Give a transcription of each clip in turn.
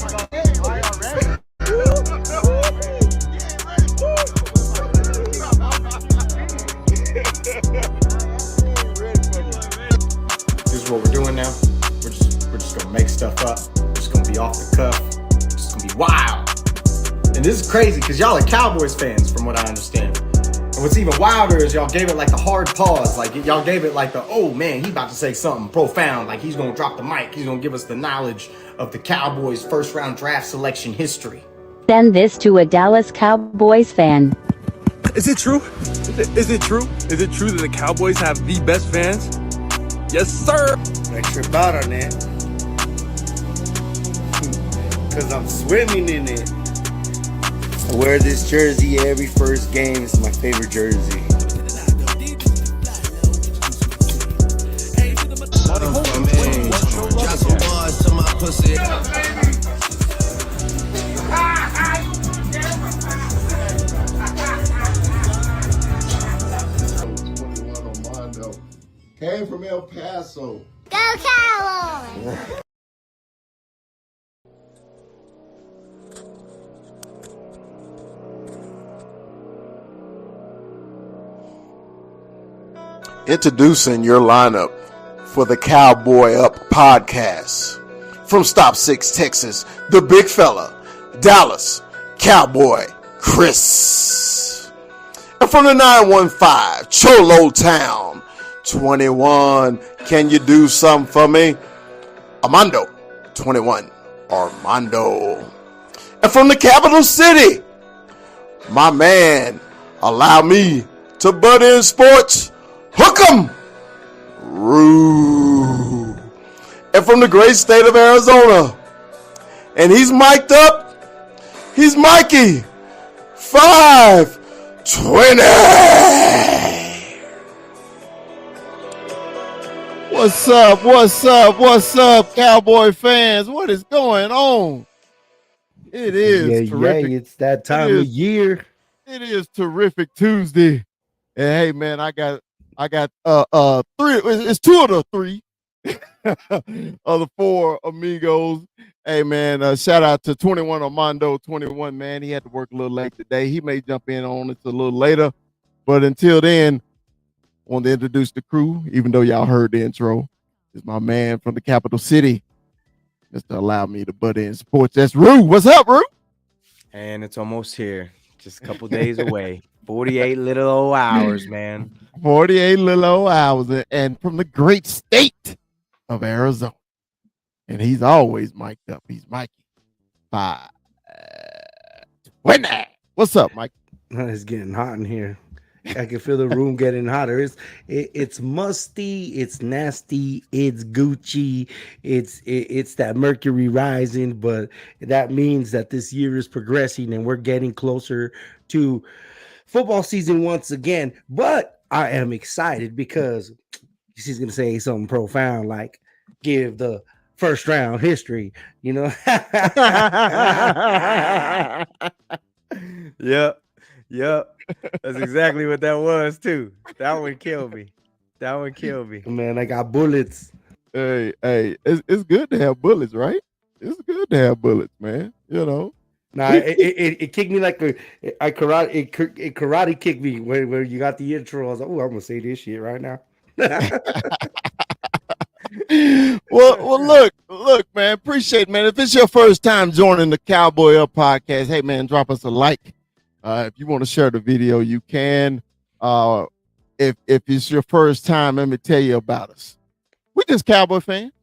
This is what we're doing now. We're just gonna make stuff up. We're just gonna be off the cuff. It's just gonna be wild. And this is crazy because y'all are Cowboys fans, from what I understand. And what's even wilder is y'all gave it like the hard pause. Like y'all gave it like the, oh man, he about to say something profound. Like he's gonna drop the mic. He's gonna give us the knowledge of the Cowboys' first round draft selection history. Send this to a Dallas Cowboys fan. Is it true? Is it true? Is it true that the Cowboys have the best fans? Yes, sir. I trip out on it. Because I'm swimming in it. I wear this jersey every first game. It's my favorite jersey. Came from El Paso. Go Cowboys! Introducing your lineup for the Cowboy Up podcast. From Stop 6, Texas, the big fella, Dallas, Cowboy Chris. And from the 915, Cholo Town, 21, can you do something for me? Armando, 21, Armando. And from the capital city, my man, allow me to butt in sports, hook 'em, Rue. And from the great state of Arizona, and he's mic'd up, he's Mikey, 520. What's up? What's up? What's up, Cowboy fans? What is going on? It is terrific. Yeah, it's that time of year. It is terrific Tuesday. And hey, man, I got three. It's two of the three of the four amigos. Hey, man, shout out to 21 Armando 21, man. He had to work a little late today. He may jump in on it a little later. But until then, I want to introduce the crew, even though y'all heard the intro. It's my man from the capital city. Just to allow me to butt in sports. That's Rue. What's up, Rue? And it's almost here. Just a couple days away. 48 little old hours, man. 48 little old hours. And from the great state of Arizona. And he's always mic'd up. He's Mikey. 520. What's up, Mike? It's getting hot in here. I can feel the room getting hotter. It's musty, it's nasty, it's Gucci, it's that Mercury rising, but that means that this year is progressing and we're getting closer to football season once again. But I am excited because she's gonna say something profound like give the first round history, you know. Yep. That's exactly what that was too. That one killed me. Man, I got bullets. Hey, it's good to have bullets, right? It's good to have bullets, man. You know. Nah, it kicked me like it karate kicked me where you got the intro. I was like, oh, I'm gonna say this shit right now. well, look, man. Appreciate it, man. If it's your first time joining the Cowboy Up podcast, hey, man, drop us a like. If you want to share the video, you can. If it's your first time, let me tell you about us. We just Cowboy fans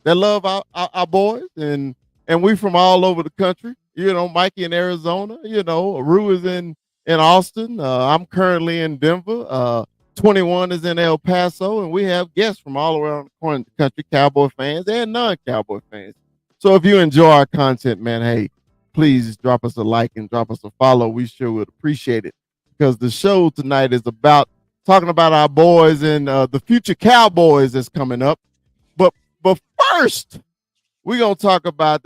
that love our boys, and we from all over the country. You know, Mikey in Arizona. You know, Rue is in Austin. I'm currently in Denver. 21 is in El Paso, and we have guests from all around the corner of the country, Cowboy fans and non-Cowboy fans. So if you enjoy our content, man, hey, please drop us a like and drop us a follow. We sure would appreciate it because the show tonight is about talking about our boys and the future Cowboys that's coming up. But first, we're gonna talk about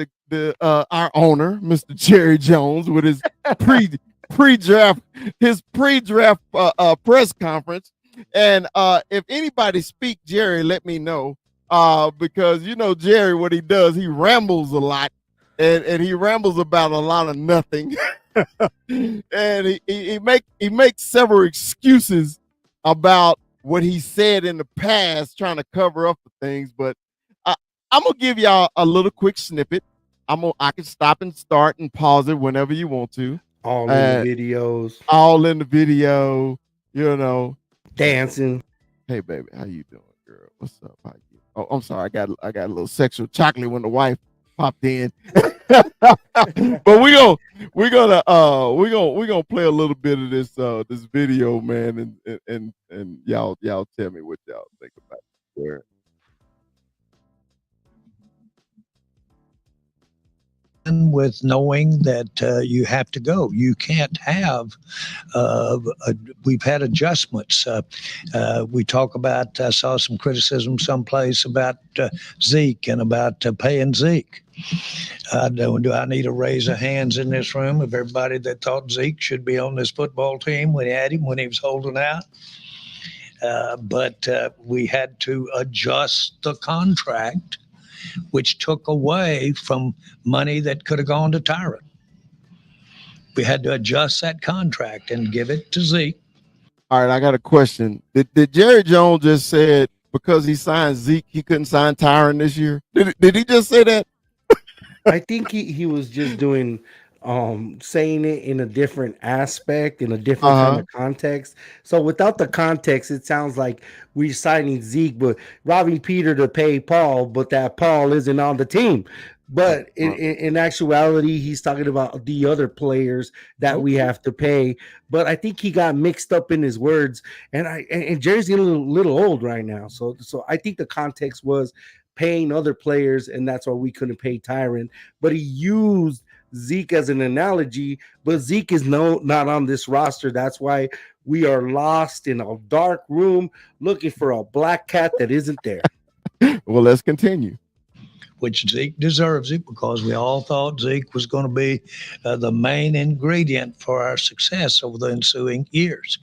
our owner, Mr. Jerry Jones, with his pre-draft press conference. And if anybody speak Jerry, let me know because you know Jerry, what he does, he rambles a lot. and he rambles about a lot of nothing. And he makes several excuses about what he said in the past, trying to cover up for things. But I, I'm gonna give y'all a little quick snippet. I can stop and start and pause it whenever you want to. All in the videos, All in the video, you know. dancing. Hey baby, how you doing, girl? What's up? How you? Oh, I'm sorry. I got a little sexual chocolate when the wife popped in. But we're gonna play a little bit of this video, man, and y'all tell me what y'all think about it. With knowing that you have to go. You can't have, we've had adjustments. We talk about, I saw some criticism someplace about Zeke and about paying Zeke. Do I need to raise a hands in this room of everybody that thought Zeke should be on this football team when he had him, when he was holding out? But we had to adjust the contract, which took away from money that could have gone to Tyron. We had to adjust that contract and give it to Zeke. All right, I got a question. Did Jerry Jones just said because he signed Zeke, he couldn't sign Tyron this year? Did he just say that? I think he was just doing saying it in a different aspect, in a different kind of context. So without the context, it sounds like we're signing Zeke, but robbing Peter to pay Paul, but that Paul isn't on the team. But in actuality, he's talking about the other players that we have to pay. But I think he got mixed up in his words, and Jerry's getting a little old right now. So I think the context was paying other players, and that's why we couldn't pay Tyron. But he used Zeke as an analogy, but Zeke is not on this roster. That's why we are lost in a dark room looking for a black cat that isn't there. Well, let's continue. Which Zeke deserves it, because we all thought Zeke was going to be the main ingredient for our success over the ensuing years.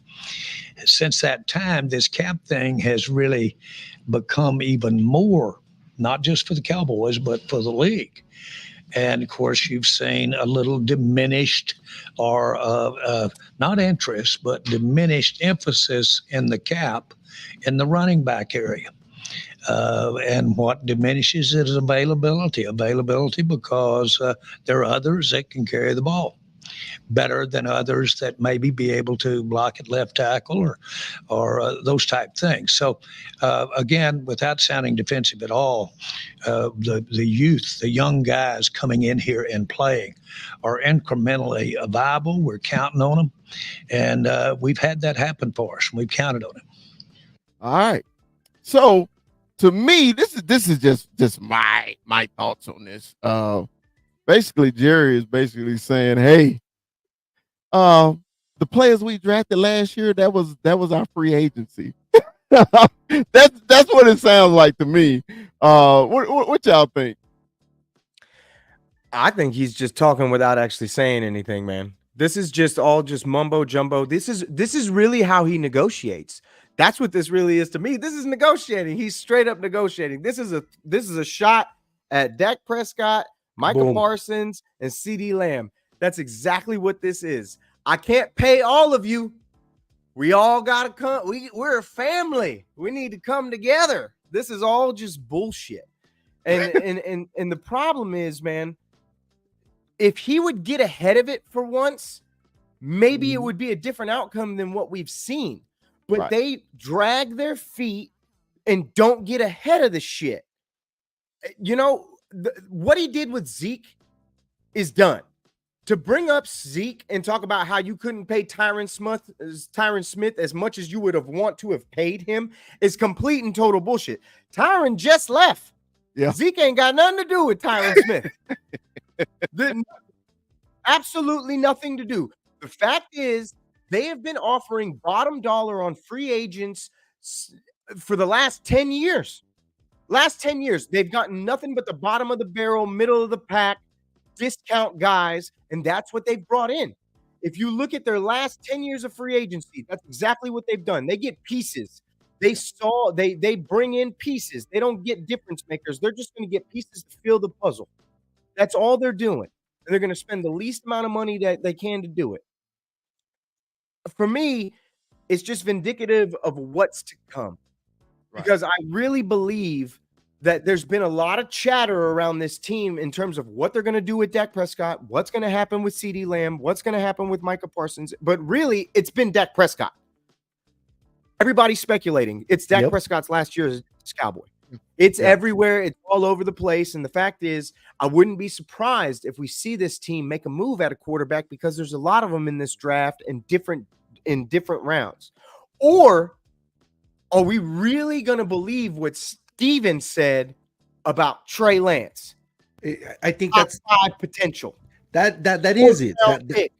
Since that time, this cap thing has really become even more, not just for the Cowboys, but for the league. And of course, you've seen a little diminished, or not interest, but diminished emphasis in the cap in the running back area. And what diminishes it is availability. Availability because there are others that can carry the ball better than others that maybe be able to block at left tackle or those type things. So again, without sounding defensive at all, the youth, the young guys coming in here and playing are incrementally viable. We're counting on them, and we've had that happen for us. We've counted on it. All right. So to me, this is just my thoughts on this. Basically, Jerry is basically saying, hey, the players we drafted last year, that was our free agency. That's what it sounds like to me. What y'all think? I think he's just talking without actually saying anything, man. This is just all just mumbo jumbo. This is really how he negotiates. That's what this really is to me. This is negotiating. He's straight up negotiating. This is a shot at Dak Prescott, Michael Parsons, and CeeDee Lamb. That's exactly what this is. I can't pay all of you. We all gotta come. We're a family. We need to come together. This is all just bullshit. And the problem is, man, if he would get ahead of it for once, maybe it would be a different outcome than what we've seen. But they drag their feet and don't get ahead of the shit. You know, what he did with Zeke is done. To bring up Zeke and talk about how you couldn't pay Tyron Smith as much as you would have want to have paid him is complete and total bullshit. Tyron just left. Yeah. Zeke ain't got nothing to do with Tyron Smith. Absolutely nothing to do. The fact is, they have been offering bottom dollar on free agents for the last 10 years. Last 10 years, they've gotten nothing but the bottom of the barrel, middle of the pack, discount guys, and that's what they've brought in. If you look at their last 10 years of free agency, that's exactly what they've done. They get pieces. They bring in pieces. They don't get difference makers. They're just going to get pieces to fill the puzzle. That's all they're doing. And they're going to spend the least amount of money that they can to do it. For me, it's just vindicative of what's to come. Because I really believe that there's been a lot of chatter around this team in terms of what they're going to do with Dak Prescott, what's going to happen with CeeDee Lamb, what's going to happen with Micah Parsons. But really, it's been Dak Prescott. Everybody's speculating. It's Dak Prescott's last year as Cowboy. It's everywhere. It's all over the place. And the fact is, I wouldn't be surprised if we see this team make a move at a quarterback because there's a lot of them in this draft in different rounds. Or are we really going to believe what Steven said about Trey Lance? I think Top that's 5 potential. that is it. Pick.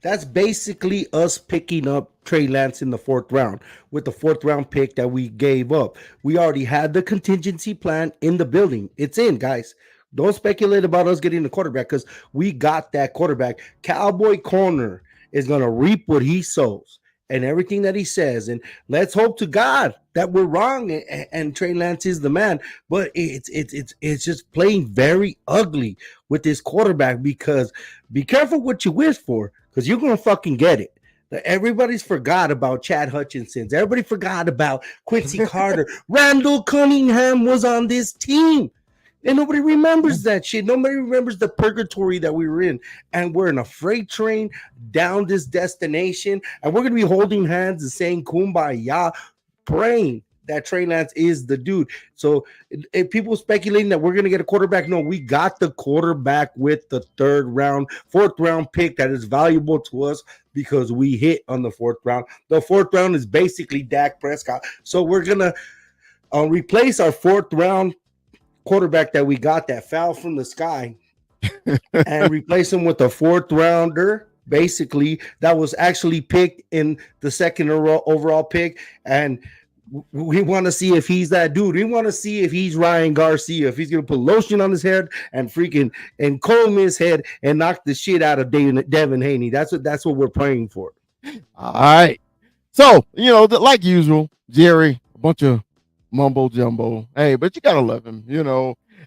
That's basically us picking up Trey Lance in the 4th round with the 4th round pick that we gave up. We already had the contingency plan in the building. It's in, guys. Don't speculate about us getting the quarterback because we got that quarterback. Cowboy Corner is going to reap what he sows and everything that he says. And let's hope to God that we're wrong and Trey Lance is the man. But it's just playing very ugly with this quarterback because be careful what you wish for because you're going to fucking get it. Everybody's forgot about Chad Hutchinson's. Everybody forgot about Quincy Carter. Randall Cunningham was on this team. And nobody remembers that shit. Nobody remembers the purgatory that we were in. And we're in a freight train down this destination. And we're going to be holding hands and saying kumbaya, praying that Trey Lance is the dude. So if people speculating that we're going to get a quarterback, no, we got the quarterback with the 4th round pick that is valuable to us because we hit on the 4th round. The 4th round is basically Dak Prescott. So we're going to replace our 4th round quarterback that we got that fell from the sky and replace him with a 4th rounder basically that was actually picked in the 2nd overall pick. And we want to see if he's that dude. We want to see if he's Ryan Garcia, if he's going to put lotion on his head and freaking and comb his head and knock the shit out of Devin Haney. That's what we're praying for. All right. So, like usual, Jerry, a bunch of mumbo jumbo. Hey, but you gotta love him,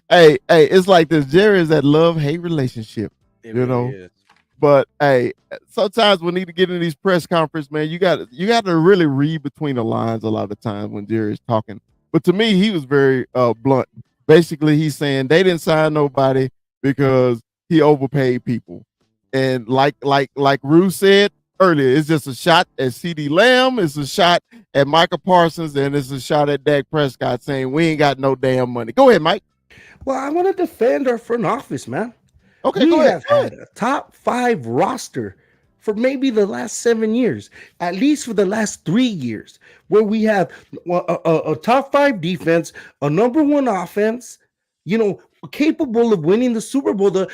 Hey, it's like this. Jerry is that love-hate relationship, Is. But hey, sometimes we need to get in these press conferences, man. You got to really read between the lines a lot of times when Jerry's talking. But to me, he was very blunt. Basically, he's saying they didn't sign nobody because he overpaid people. And like Rue said earlier, it's just a shot at CeeDee Lamb, it's a shot at Micah Parsons, and it's a shot at Dak Prescott saying we ain't got no damn money. Go ahead, Mike. Well, I want to defend our front office, man. Okay, we have had a top 5 roster for maybe the last 7 years, at least for the last 3 years, where we have a top 5 defense, a number 1 offense, capable of winning the Super Bowl.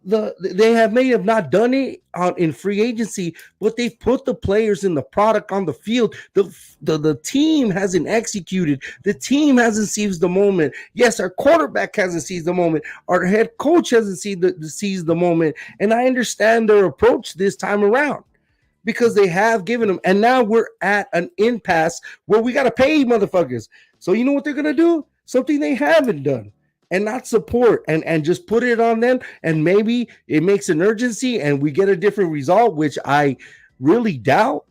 They may have not done it in free agency, but they've put the players and the product on the field. The team hasn't executed. The team hasn't seized the moment. Yes, our quarterback hasn't seized the moment. Our head coach hasn't seized the moment. And I understand their approach this time around because they have given them. And now we're at an impasse where we got to pay motherfuckers. So you know what they're going to do? Something they haven't done. And not support and just put it on them. And maybe it makes an urgency and we get a different result, which I really doubt.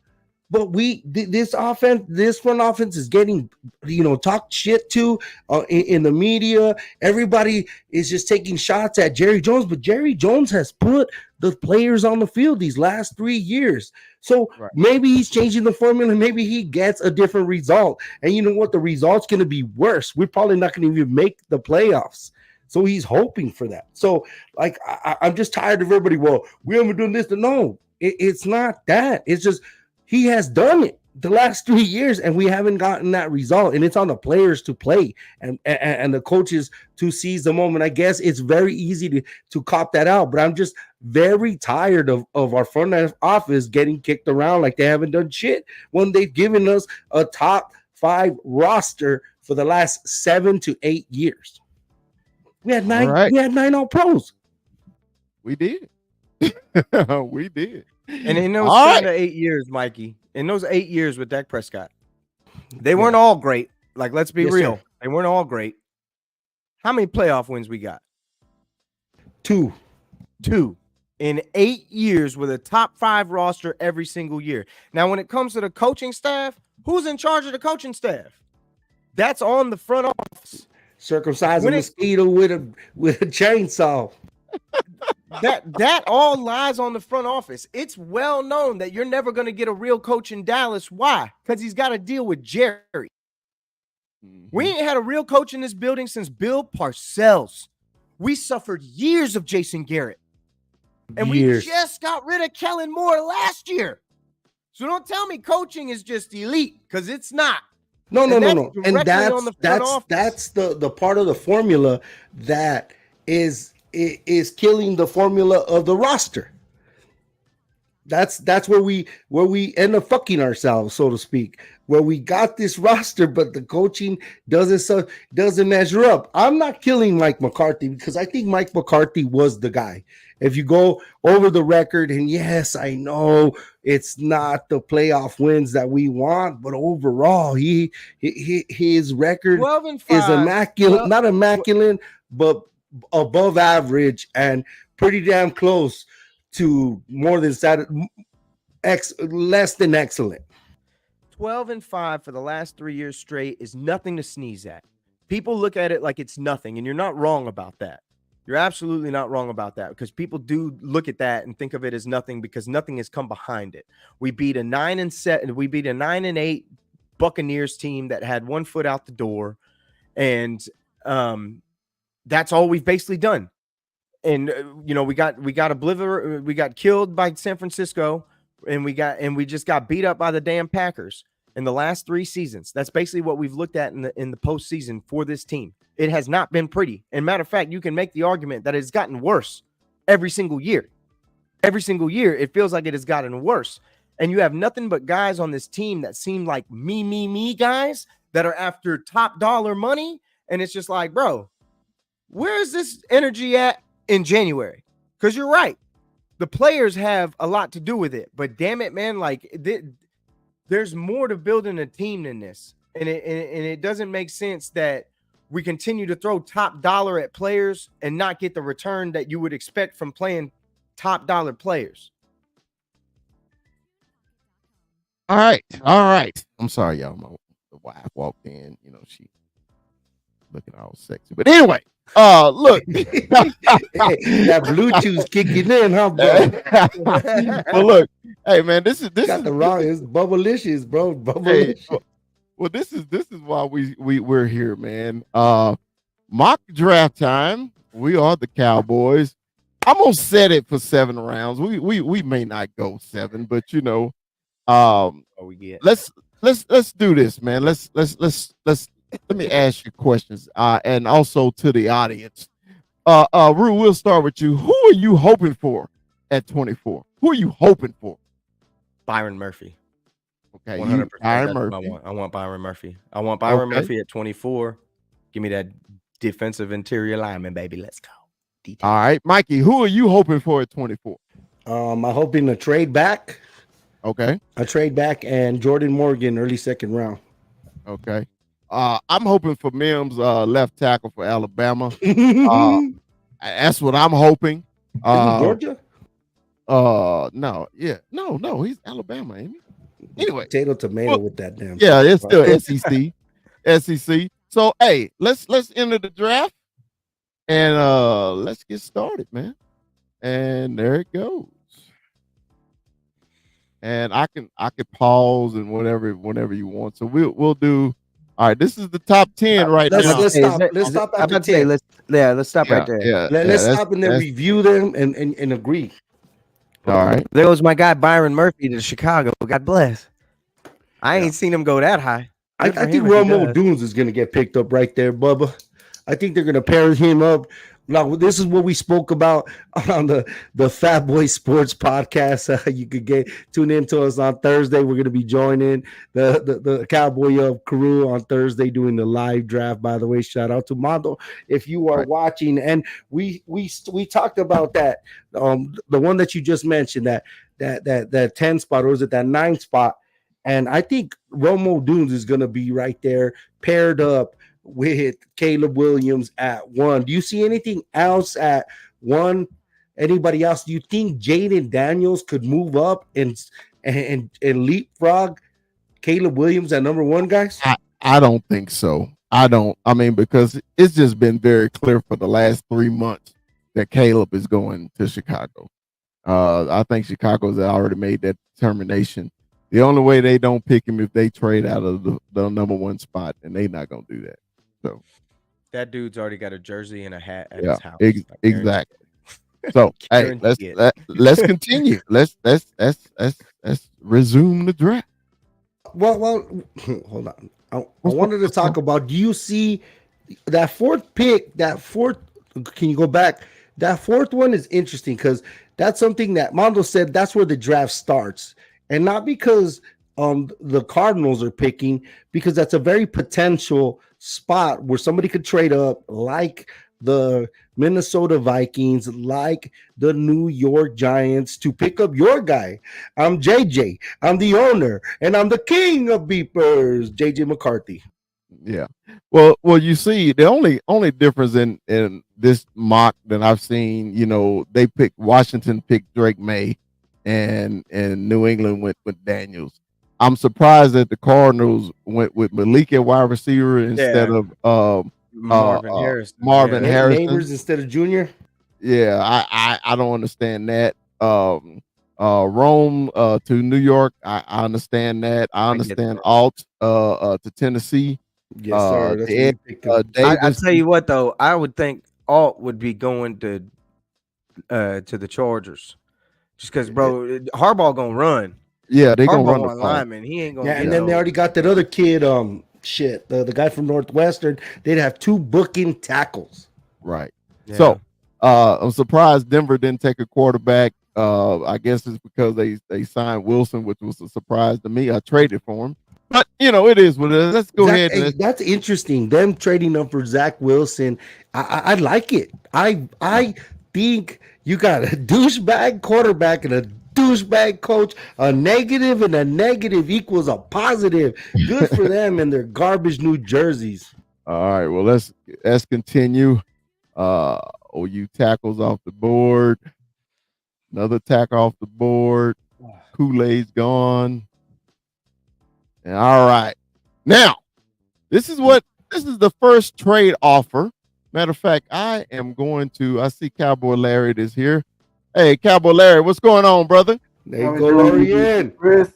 But this front offense is getting, talked shit to in the media. Everybody is just taking shots at Jerry Jones, but Jerry Jones has put the players on the field these last 3 years. So maybe he's changing the formula. Maybe he gets a different result. And you know what? The result's going to be worse. We're probably not going to even make the playoffs. So he's hoping for that. So I'm just tired of everybody. Well, we haven't done this. No, it's not that. It's just, he has done it the last 3 years and we haven't gotten that result. And it's on the players to play and the coaches to seize the moment. I guess it's very easy to cop that out, but I'm just very tired of our front office getting kicked around like they haven't done shit when they've given us a top 5 roster for the last 7 to 8 years. We had 9, we had 9 all pros. We did. We did. And in those 7 to 8 years, Mikey, in those 8 years with Dak Prescott, they weren't all great. Like, let's be real. Sir. They weren't all great. How many playoff wins we got? Two. In 8 years with a top 5 roster every single year. Now, when it comes to the coaching staff, who's in charge of the coaching staff? That's on the front office. Circumcise a mosquito with a chainsaw. That all lies on the front office. It's well known that you're never going to get a real coach in Dallas. Why? Because he's got to deal with Jerry. We ain't had a real coach in this building since Bill Parcells. We suffered years of Jason Garrett. And we just got rid of Kellen Moore last year. So don't tell me coaching is just elite, because it's not. No. And that's the part of the formula that is killing the formula of the roster. That's where we end up fucking ourselves, so to speak. Where we got this roster, but the coaching doesn't measure up. I'm not killing Mike McCarthy, because I think Mike McCarthy was the guy. If you go over the record, and yes, I know it's not the playoff wins that we want, but overall, his record is immaculate, not immaculate, but above average and pretty damn close to more than less than excellent. 12-5 for the last 3 years straight is nothing to sneeze at. People look at it like it's nothing, and you're not wrong about that. You're absolutely not wrong about that, because people do look at that and think of it as nothing, because nothing has come behind it. We beat a 9-8 Buccaneers team that had 1 foot out the door, and that's all we've basically done. And we got killed by San Francisco, and we just got beat up by the damn Packers in the last 3 seasons. That's basically what we've looked at in the postseason for this team. It has not been pretty. And matter of fact, you can make the argument that it's gotten worse every single year. Every single year, it feels like it has gotten worse. And you have nothing but guys on this team that seem like me guys that are after top dollar money. And it's just like, bro, where is this energy at in January? Because you're right. The players have a lot to do with it. But damn it, man, like there's more to building a team than this. And it doesn't make sense that we continue to throw top dollar at players and not get the return that you would expect from playing top dollar players. All right. I'm sorry, y'all. My wife walked in. She looking all sexy. But anyway, look. That Bluetooth kicking in, huh, bro? Well, look. Hey, man, this is it's bubblicious, bro. Bubblicious. Hey, well, this is why we're here, man. Mock draft time. We are the Cowboys. I'm gonna set it for 7 rounds. We may not go 7, but let's do this, man. Let's let me ask you questions, and also to the audience. Rue, we'll start with you. Who are you hoping for at 24? Who are you hoping for? Byron Murphy. Okay, 100%. Byron Murphy. I want Byron Murphy. I want Byron Murphy at 24. Give me that defensive interior lineman, baby. Let's go. All right, Mikey, who are you hoping for at 24? I'm hoping to trade back. Okay. A trade back and Jordan Morgan, early 2nd round. Okay. I'm hoping for Mims, left tackle for Alabama. That's what I'm hoping. Georgia? No, he's Alabama, ain't he? Anyway, tomato with that damn. Yeah, it's still SEC. So hey, let's enter the draft and let's get started, man. And there it goes. And I can pause and whenever you want. So we'll do. All right, this is the top 10 right now. Let's stop at the 10. Let's stop right there. Yeah, let's stop and then review them and agree. All right. There goes my guy Byron Murphy to Chicago. God bless. I ain't seen him go that high. I think Romo Dunes is going to get picked up right there, Bubba. I think they're going to pair him up. Now, this is what we spoke about on the Fat Boy Sports podcast. You could tune in to us on Thursday. We're going to be joining the Cowboy crew on Thursday doing the live draft. By the way, shout out to Mondo if you are watching. And we talked about that. The one that you just mentioned, that 10 spot, or is it that 9 spot? And I think Romo Dunes is going to be right there, paired up with Caleb Williams at 1. Do you see anything else at one. Anybody else? Do you think Jaden Daniels could move up and leapfrog Caleb Williams at number one, guys? I don't think so. I mean, because it's just been very clear for the last 3 months that Caleb is going to Chicago. I think Chicago's already made that determination. The only way they don't pick him if they trade out of the number one spot, and they're not gonna do that. So That dude's already got a jersey and a hat at yeah, his house. I guarantee exactly. So hey, Guarantee it. let's continue. Let's resume the draft. Well, hold on. I wanted to talk about. Do you see that fourth pick? Can you go back? That fourth one is interesting because that's something that Mondo said. That's where the draft starts, and not because the Cardinals are picking, because that's a very potential spot where somebody could trade up, like the Minnesota Vikings, like the New York Giants, to pick up your guy. I'm JJ. I'm the owner, and I'm the king of beepers, JJ McCarthy. Yeah. Well, you see, the only difference in this mock that I've seen, they picked Washington picked Drake May, and New England went with Daniels. I'm surprised that the Cardinals went with Malik at wide receiver instead of Marvin Harrison. Marvin Harrison Neighbors instead of Junior. Yeah, I don't understand that. Rome to New York, I understand that. I understand Alt to Tennessee. Yes, sir. That's Ed, I Davis. tell you what, though, I would think Alt would be going to the Chargers, just because, bro, Harbaugh gonna run. Yeah, they gonna Harbaugh run the on ball. lineman. He ain't gonna. Yeah, and then they already got that other kid. The guy from Northwestern. They'd have two booking tackles. Right. Yeah. So I'm surprised Denver didn't take a quarterback. I guess it's because they signed Wilson, which was a surprise to me. I traded for him. But it is what it is. Let's go ahead. Hey, that's interesting. Them trading up for Zach Wilson. I like it. I think you got a douchebag quarterback and a douchebag coach. A negative and a negative equals a positive. Good for them and their garbage New Jerseys. All right. Well, let's continue. OU tackles off the board. Another tackle off the board. Kool-Aid's gone. And all right. Now, this is the first trade offer. Matter of fact, I see Cowboy Larry is here. Hey, Cowboy Larry, what's going on, brother? There you go, Larry. Chris,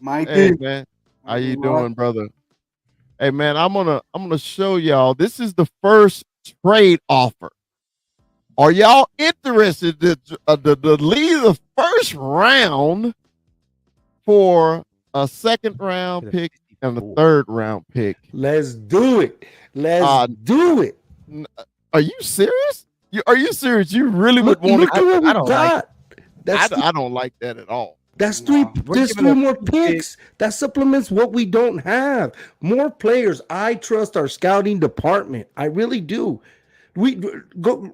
Mikey. Hey, man. How you doing, brother? Hey, man, I'm gonna show y'all. This is the first trade offer. Are y'all interested to leave the first round for a second round pick and a third round pick? Let's do it. Let's do it. Are you serious? Are you serious? You really would want Look to? at what we I don't got. I don't like that at all. That's three. There's three more picks. That supplements what we don't have. More players. I trust our scouting department. I really do. We go.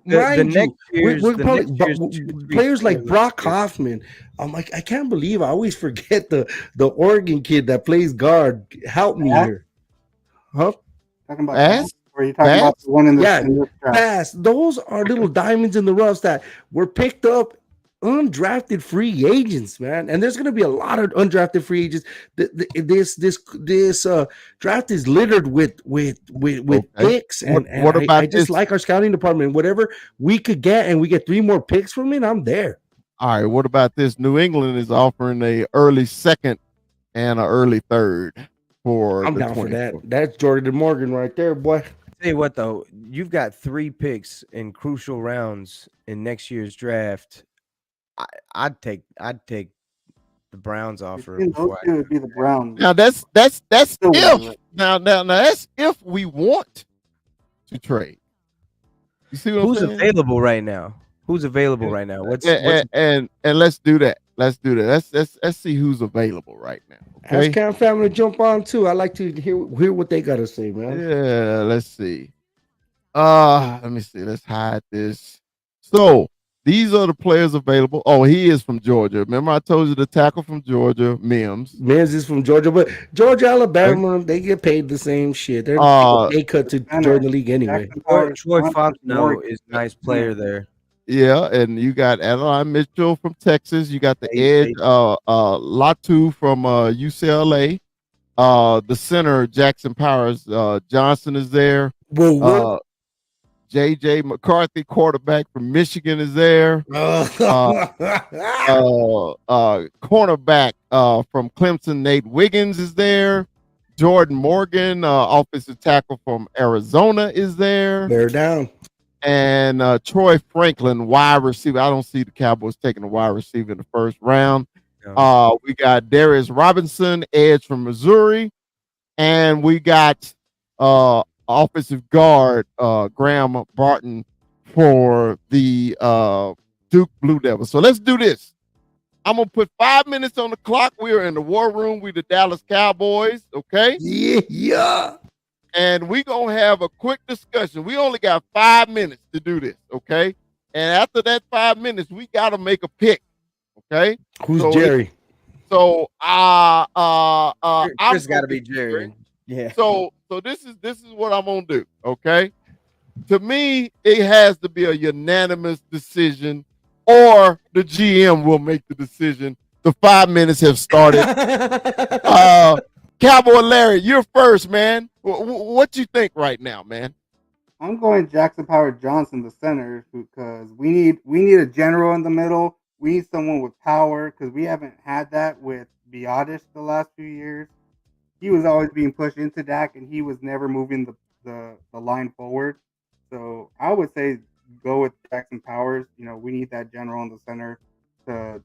Players like Brock Hoffman. I'm like, I can't believe I always forget the Oregon kid that plays guard. Help me here, huh? Talking about Pass? Or are you talking about the one in the in this draft? Pass. Those are little diamonds in the roughs that were picked up. Undrafted free agents, man, and there's going to be a lot of undrafted free agents. This draft is littered with picks, and what about I just this? like our scouting department. Whatever we could get, and we get three more picks from it, I'm there. All right. What about this? New England is offering a early second and an early third for. I'm down for that. That's Jordan Morgan right there, boy. Tell you what, though, you've got 3 picks in crucial rounds in next year's draft. I'd take the Browns offer. Those two would be the Browns. Now that's if now that's if we want to trade. You see what Who's I'm saying? available right now? Who's available right now? And let's do that. Let's do that. Let's see who's available right now. Okay. Ask Cam family to jump on too. I like to hear what they got to say, man. Yeah. Let's see. Let me see. Let's hide this. So. These are the players available. Oh, he is from Georgia. Remember, I told you the tackle from Georgia, Mims. Mims is from Georgia, but Georgia, Alabama, they get paid the same shit. They're they cut to join the league anyway. Troy Fontenot is a nice player there. Yeah, and you got Adeline Mitchell from Texas. You got the Hey, edge, Latu from UCLA. The center, Jackson Powers Johnson is there. Well, what? JJ McCarthy, quarterback from Michigan, is there. Cornerback from Clemson, Nate Wiggins is there. Jordan Morgan, offensive tackle from Arizona, is there. Bear down. And Troy Franklin, wide receiver. I don't see the Cowboys taking a wide receiver in the first round. We got Darius Robinson, edge from Missouri. And we got offensive guard Graham Barton for the Duke Blue Devils. So let's do this. I'm gonna put 5 minutes on the clock. We are in the war room. We the Dallas Cowboys. Okay. Yeah. And we gonna have a quick discussion. We only got 5 minutes to do this. Okay. And after that 5 minutes, we gotta make a pick. Okay. Who's Jerry? Chris got to be Jerry. Yeah. So this is what I'm gonna do. Okay. To me, it has to be a unanimous decision, or the GM will make the decision. The 5 minutes have started. Cowboy Larry, you're first, man. What you think right now, man? I'm going Jackson Power Johnson, the center, because we need a general in the middle. We need someone with power because we haven't had that with Biotis the last few years. He was always being pushed into Dak, and he was never moving the line forward. So I would say go with Jackson Powers. You know, we need that general in the center to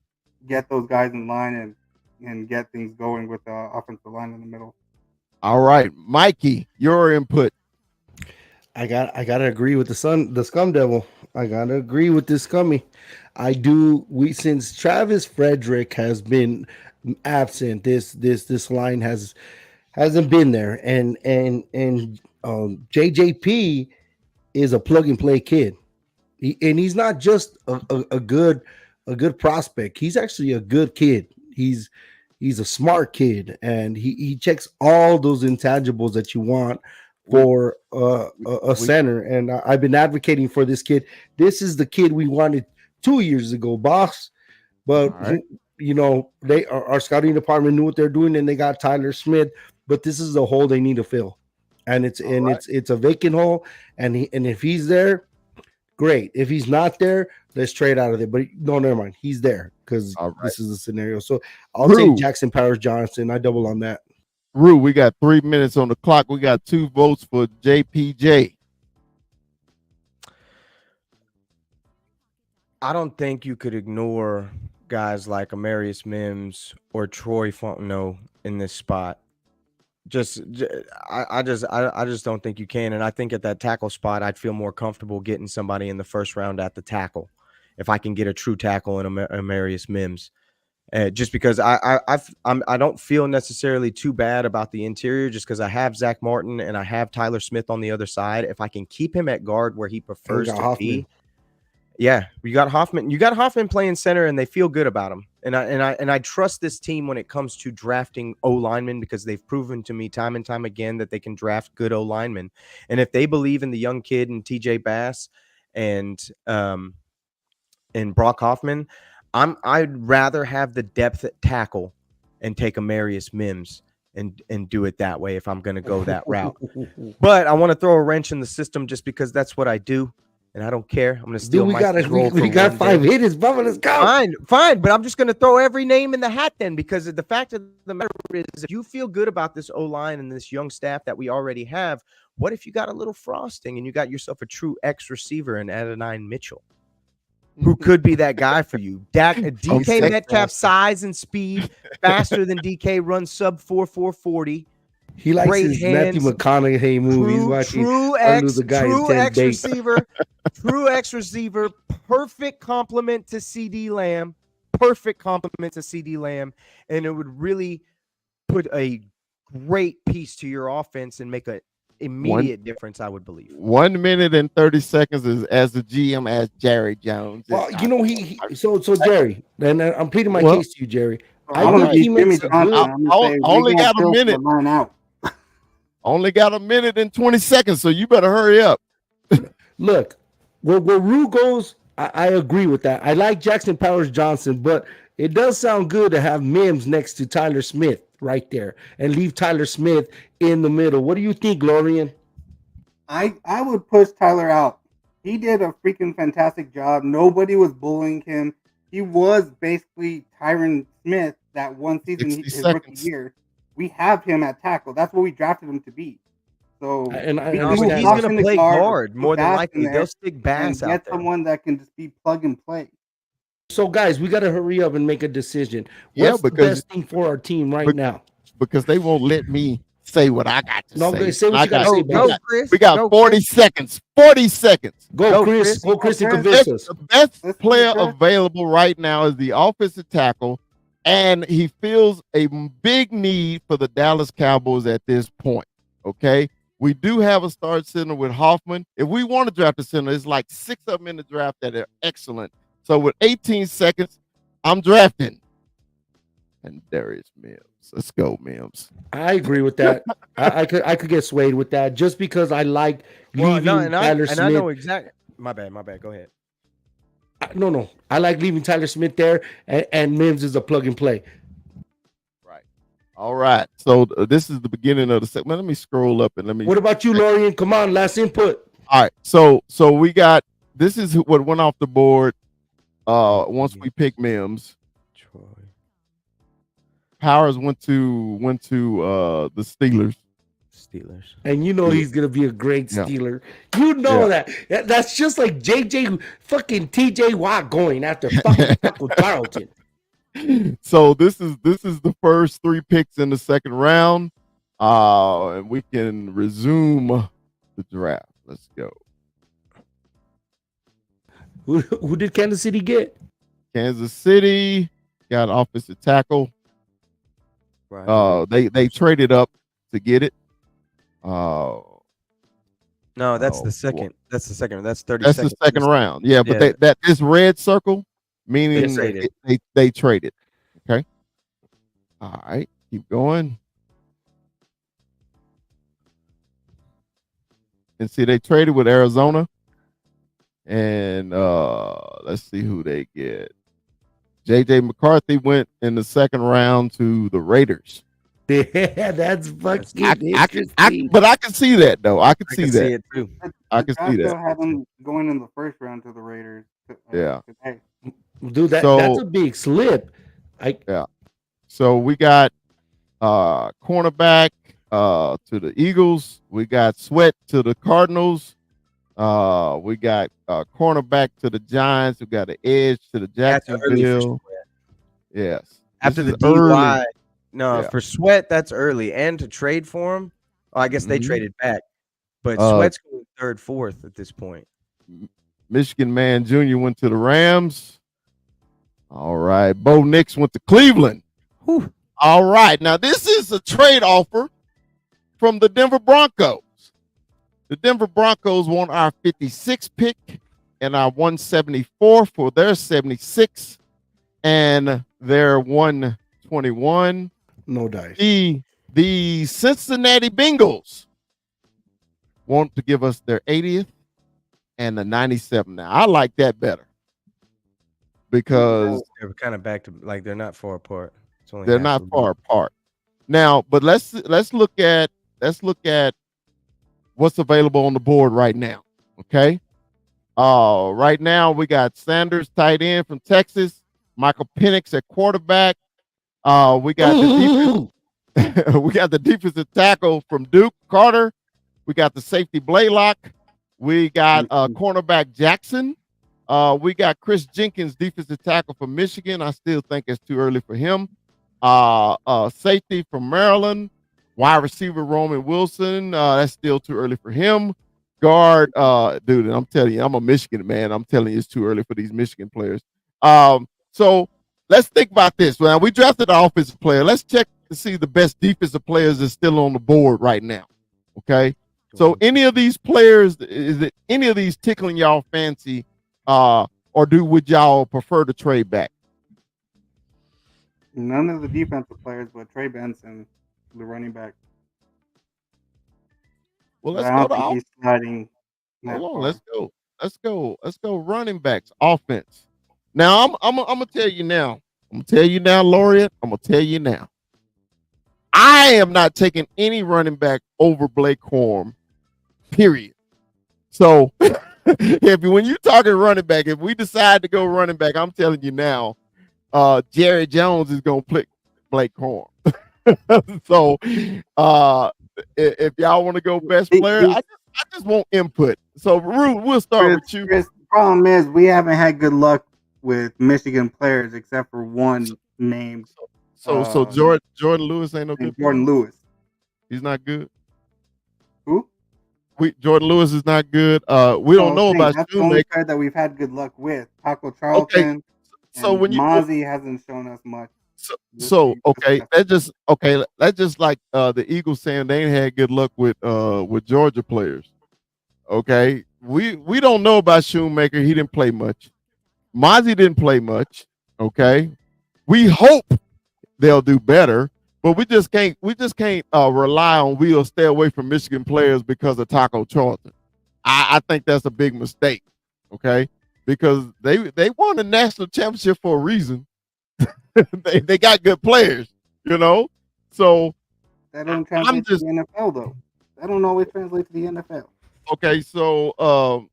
get those guys in line and get things going with the offensive line in the middle. All right, Mikey, your input. I gotta agree with the scum devil. I gotta agree with this scummy. Since Travis Frederick has been absent, this line hasn't been there, and JJP is a plug and play kid, and he's not just a good prospect. He's actually a good kid. He's a smart kid, and he checks all those intangibles that you want for a center. And I've been advocating for this kid. This is the kid we wanted 2 years ago, boss. But our scouting department knew what they're doing, and they got Tyler Smith. But this is the hole they need to fill, and it's a vacant hole. And if he's there, great. If he's not there, let's trade out of there. But no, never mind. He's there because this is the scenario. So I'll take Jackson Powers Johnson. I double on that. Rue, we got 3 minutes on the clock. We got 2 votes for JPJ. I don't think you could ignore guys like Amarius Mims or Troy Fontenot in this spot. I just don't think you can. And I think at that tackle spot, I'd feel more comfortable getting somebody in the first round at the tackle if I can get a true tackle in Amarius Mims. Just because I don't feel necessarily too bad about the interior, just because I have Zach Martin and I have Tyler Smith on the other side. If I can keep him at guard where he prefers to be. Yeah, you got Hoffman. You got Hoffman playing center, and they feel good about him. And I trust this team when it comes to drafting O linemen, because they've proven to me time and time again that they can draft good O linemen. And if they believe in the young kid and TJ Bass and Brock Hoffman, I'd rather have the depth at tackle and take Amarius Mims and do it that way if I'm going to go that route. But I want to throw a wrench in the system just because that's what I do. And I don't care. I'm going to steal my role. We got 5 hitters, Bubba. Let's go. Fine. But I'm just going to throw every name in the hat then, because the fact of the matter is, if you feel good about this O-line and this young staff that we already have, what if you got a little frosting and you got yourself a true X receiver in Adenine Mitchell, who could be that guy for you? DK Metcalf, size and speed, faster than DK, runs sub 4.40. He likes his Matthew McConaughey movie. He's watching true X receiver, perfect compliment to CD Lamb, and it would really put a great piece to your offense and make an immediate difference, I would believe. 1 minute and 30 seconds is as the GM as Jerry Jones. Well, so Jerry, and I'm pleading my case to you, Jerry. I think he makes only got a minute. Only got a minute and 20 seconds, so you better hurry up. Look, where Rue goes, I agree with that. I like Jackson Powers Johnson, but it does sound good to have Mims next to Tyler Smith right there and leave Tyler Smith in the middle. What do you think, Lorian? I would push Tyler out. He did a freaking fantastic job. Nobody was bullying him. He was basically Tyron Smith that one season, 60 his rookie seconds. year. We have him at tackle. That's what we drafted him to be. So And I we can No, but move he's understand. Hawks gonna in the play guard, guard put more than Bass in likely. They'll there, stick Bass and out get there. someone that can just be plug and play. So, guys, we got to hurry up and make a decision. Yeah, What's the because best thing for our team right bec- now? because they won't let me say what I got to No, say. say what I you got to got, say, Go, we boss. go, got, Chris. we got Go, 40 Chris. seconds. 40 seconds. Go, Go, Chris. Chris. Go, Chris, and Chris. convince us. The best Listen to player Chris. available right now is the offensive tackle, and he feels a big need for the Dallas Cowboys at this point. Okay. We do have a start center with Hoffman. If we want to draft a center, it's like 6 of them in the draft that are excellent. So with 18 seconds, I'm drafting. And Darius Mims. Let's go, Mims. I agree with that. I could get swayed with that just because I like Well, leaving no, and Tyler I Smith. know exactly. My bad. Go ahead. No. I like leaving Tyler Smith there, and Mims is a plug and play. Right. All right. So this is the beginning of the segment. Let me scroll up and let me. What about you, Lorian? Come on, last input. All right. So we got, this is what went off the board once we picked Mims. Troy. Powers went to the Steelers. And you know he's gonna be a great Yeah. Steeler. You know Yeah. that's just like JJ fucking TJ Watt going after fucking Carlton. So this is the first 3 picks in the second round. And we can resume the draft. Let's go. Who did Kansas City get? Kansas City got offensive tackle. Right. They traded up to get it. No, that's the second. That's the second. That's 30 That's seconds. the second round. Yeah, but Yeah. that this red circle meaning traded. they traded. Okay. All right, keep going. And see, they traded with Arizona. And let's see who they get. JJ McCarthy went in the second round to the Raiders. Yeah, that's fucking interesting. But I can see that though. I can see that. it too. I can see Draft that. had them going in the first round to the Raiders. Yeah. Today. Dude, that's a big slip. So we got cornerback to the Eagles. We got Sweat to the Cardinals. We got cornerback to the Giants. We got an edge to the That's early for Jacksonville. Sweat. Yes. After This the is early. DY. No, Yeah. for Sweat, that's early. And to trade for him, I guess they Mhm. traded back. But Uh, Sweat's going third, fourth at this point. Michigan Man Jr. went to the Rams. All right. Bo Nix went to Cleveland. Whew. All right. Now, this is a trade offer from the Denver Broncos. The Denver Broncos want our 56 pick and our 174 for their 76 and their 121. No dice. The Cincinnati Bengals want to give us their 80th and the 97. Now, I like that better because They're kind of back to like they're not far apart. It's only they're half not a far week. apart. Now, but let's look at what's available on the board right now. Okay. Right now we got Sanders, tight end from Texas, Michael Penix at quarterback. We got the we got the defensive tackle from Duke, Carter. We got the safety Blaylock. We got cornerback Jackson. We got Chris Jenkins, defensive tackle from Michigan. I still think it's too early for him. Safety from Maryland. Wide receiver Roman Wilson. That's still too early for him. Guard, dude, I'm telling you, I'm a Michigan man. I'm telling you, it's too early for these Michigan players. So let's think about this. Well, we drafted an offensive player. Let's check to see the best defensive players that's still on the board right now. Okay. So any of these players, is it any of these tickling y'all fancy? Or would y'all prefer to trade back? None of the defensive players, but Trey Benson, the running back. Well, But let's I go don't to think he's sliding. that hold on, far. let's go. Let's go. Let's go. Running backs, offense. Now I'm gonna tell you now. I'm gonna tell you now, Laureate. I'm gonna tell you now. I am not taking any running back over Blake Corum. Period. So if when you talking running back, if we decide to go running back, I'm telling you now, Jerry Jones is gonna play Blake Corum. So if y'all want to go best player, I just want input. So Rue, we'll start with you. Chris, the problem is we haven't had good luck with Michigan players except for one named. So Jordan Lewis ain't no good. Jordan Lewis. He's not good. Who? Jordan Lewis is not good. We don't know about that's the only player that we've had good luck with. Taco Charlton. Okay. So when Mozzie hasn't shown us much. So okay, that's just like the Eagles saying they ain't had good luck with Georgia players. Okay, we don't know about Shoemaker. He didn't play much. Mozzie didn't play much. Okay, we hope they'll do better, but we just can't rely on we'll stay away from Michigan players because of Taco Charlton. I think that's a big mistake. Okay, because they won the national championship for a reason. they got good players, you know. So that don't translate to the NFL though. That don't always translate to the NFL. Okay, so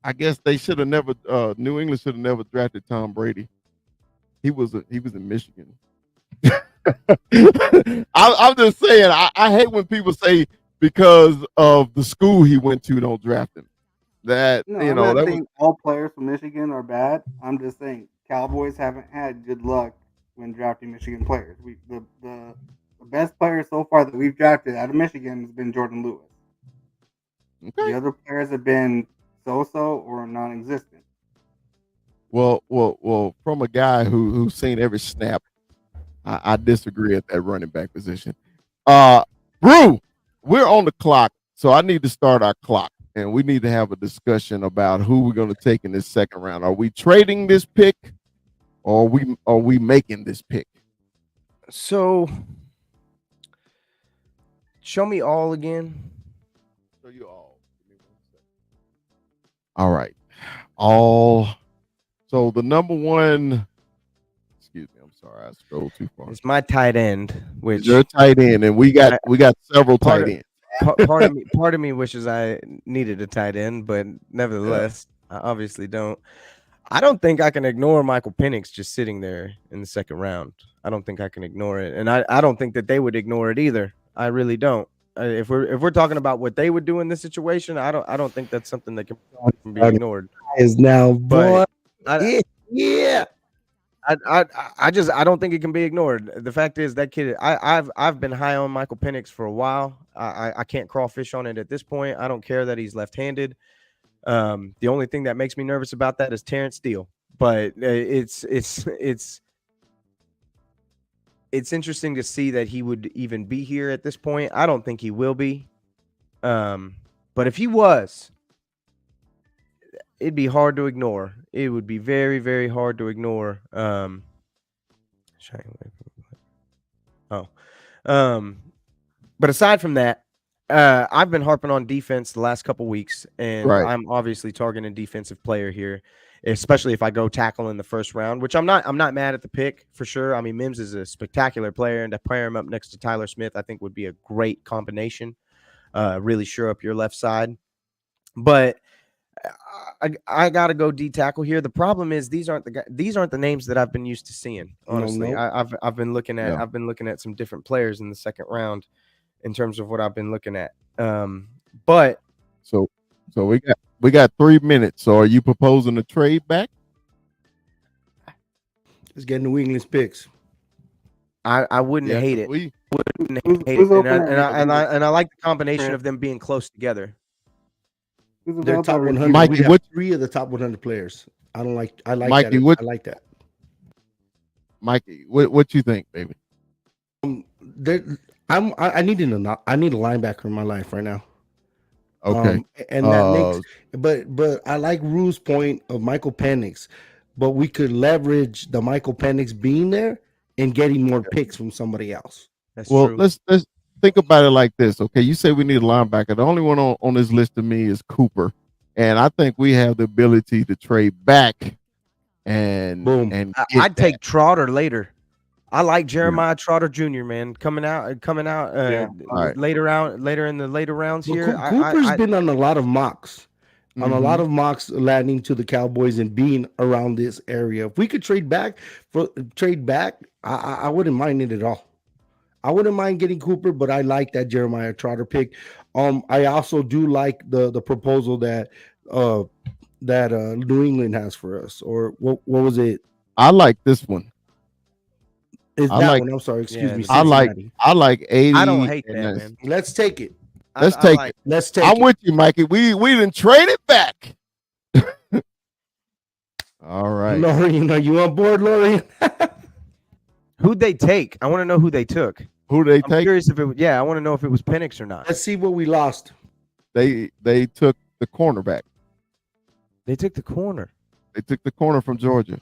I guess they should have never. New England should have never drafted Tom Brady. He was in Michigan. I'm just saying. I hate when people say because of the school he went to, don't draft him. I'm not saying all players from Michigan are bad. I'm just saying Cowboys haven't had good luck when drafting Michigan players. The best player so far that we've drafted out of Michigan has been Jordan Lewis. Okay. The other players have been so-so or non-existent. Well, from a guy who's seen every snap, I disagree at that running back position. Brew, we're on the clock, so I need to start our clock, and we need to have a discussion about who we're going to take in this second round. Are we trading this pick, or are we making this pick? So, show me all again. Show you all. All right, all. So the number one. Excuse me, I'm sorry, I scrolled too far. It's my tight end, which you're tight end, and we got several tight ends. Part of me wishes I needed a tight end, but nevertheless, I obviously don't. I don't think I can ignore Michael Penix just sitting there in the second round. I don't think I can ignore it, and I don't think that they would ignore it either. I really don't. If we're talking about what they would do in this situation, I don't think that's something that can be ignored. Is now, boy. I don't think it can be ignored. The fact is that kid. I've been high on Michael Penix for a while. I can't crawfish on it at this point. I don't care that he's left-handed. The only thing that makes me nervous about that is Terrence Steele. But it's interesting to see that he would even be here at this point. I don't think he will be. But if he was, it'd be hard to ignore. It would be very, very hard to ignore. But aside from that, I've been harping on defense the last couple weeks, and I'm obviously targeting a defensive player here, especially if I go tackle in the first round, which I'm not mad at the pick for sure. I mean, Mims is a spectacular player, and to pair him up next to Tyler Smith, I think would be a great combination. Really sure up your left side. But I gotta go D tackle here. The problem is these aren't the names that I've been used to seeing. Honestly, I've been looking at some different players in the second round in terms of what I've been looking at. But so we got 3 minutes. So are you proposing a trade back? Let's get New England's picks. I wouldn't hate it. And I like the combination of them being close together. They're top 100. Mikey, what 3 of the top 100 players? I like Mikey, that. I like that. Mikey, what you think, baby? I need a linebacker in my life right now. Okay, and that makes, but I like Rue's point of Michael Penix, but we could leverage the Michael Penix being there and getting more picks from somebody else. That's true. Let's think about it like this. Okay, you say we need a linebacker. The only one on this list to me is Cooper, and I think we have the ability to trade back and Boom. and I'd take Trotter later. I like Jeremiah Trotter Jr. Man, coming out Yeah. Alright. later in the later rounds Well, here. Cooper's been on a lot of mocks. On a Mhm. lot of mocks landing to the Cowboys and being around this area. If we could trade back, I wouldn't mind it at all. I wouldn't mind getting Cooper, but I like that Jeremiah Trotter pick. I also do like the proposal that New England has for us. Or what was it? I like this one. Is I that like- one? I'm sorry, excuse Yeah, me. I like Cincinnati. 80. I don't hate and that, that's- man. Let's take it. Let's I take like it. Let's take I'm it. with you, Mikey. We didn't trade it back. All right. Lorian, are you on board, Lorian? Who'd they take? I want to know who they took. Who they I'm take? curious if it was, I want to know if it was Penix or not. Let's see what we lost. They took the cornerback. They took the corner. They took the corner from Georgia.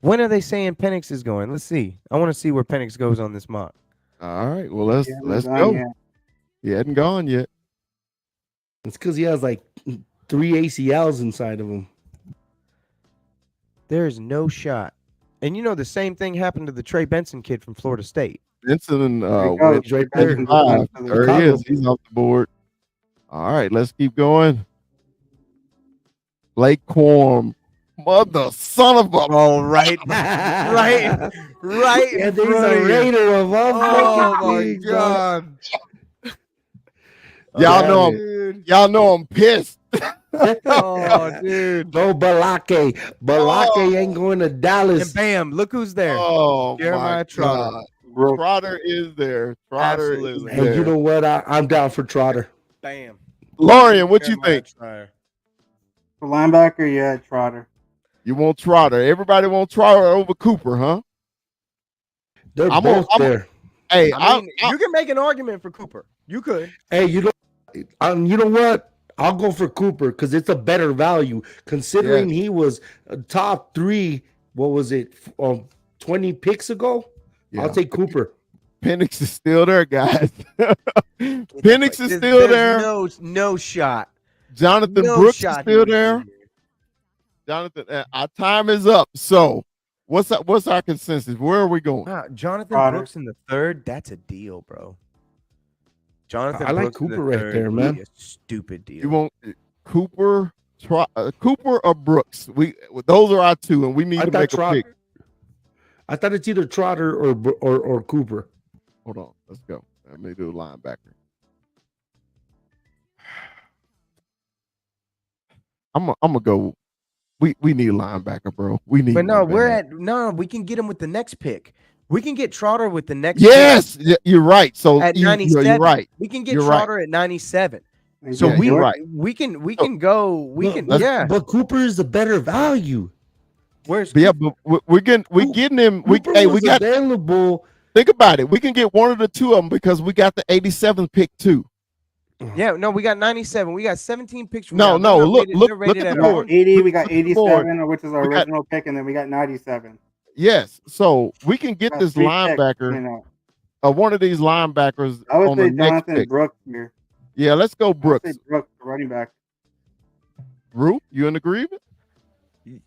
When are they saying Penix is going? Let's see. I want to see where Penix goes on this mock. All right. Well, let's Yeah, go. yeah. He hadn't gone yet. It's because he has like 3 ACLs inside of him. There is no shot. And you know the same thing happened to the Trey Benson kid from Florida State. Benson There you go. went He's right Trey there. Benson five. goes to the There he Chicago. is. He's off the board. All right. Let's keep going. Blake Corm. Mother son of a. All right. right. Right. Yeah, in there's front a of you. Raider of all Oh fucking my things, bro. God. Y'all know I'm Dude. y'all know I'm pissed. Oh, dude. No Balake. Balake Oh. ain't going to And Dallas. bam, look who's there. Oh Jeremiah my Trotter. God. Brooks. Trotter is there. Trotter Absolutely. is And there. you know what? I'm down for Trotter. Bam. Lorian, what you Jeremiah think? Trotter. For linebacker, yeah, Trotter. You want Trotter? Everybody want Trotter over Cooper, huh? They're I'm both on- there. Hey, I mean, you can make an argument for Cooper. You could. Hey, you know what? I'll go for Cooper because it's a better value considering he was top 3. What was it? 20 picks ago. Yeah. I'll take Cooper. Penix is still there, guys. Penix is still there. No shot. Jonathan No Brooks is shot still he was there. in here. Jonathan, our time is up. So, what's our consensus? Where are we going? Wow, Jonathan Trotter. Brooks in the 3rd. That's a deal, bro. Jonathan I like Brooks in the Cooper right 3rd there, would man. be a stupid deal. You want Cooper, Cooper or Brooks? Those are our two, and we need I to thought make a pick. I thought it's either Trotter or Cooper. Hold on, let's go. Let me do a linebacker. I'm gonna go. We need a linebacker, bro. We need. But no, one, we can get him with the next pick. We can get Trotter with the next Yes, you're right. So pick at you're 97. right. We can get You're right. Trotter at 97. And So yeah, you're Jordan- right. we can go. We No, can but- But Cooper is a better value. Where's But yeah, but we're getting him. We Cooper was got. available. Think about it. We can get one of the two of them because we got the 87th pick too. Yeah, no, we got 97. We got 17 picks. from No, now. They're no, not look, rated- look, they're look rated at at the we got board. 80, we got Look at the board. 87, which is our We got- original pick, and then we got 97. Yes. So we can get Got this 3 picks, linebacker, you know. one of these linebackers I would on say the next Jonathan pick. Brooks here. Yeah, let's go I would Brooks. say Brooks, running back. Rue, you in agreement?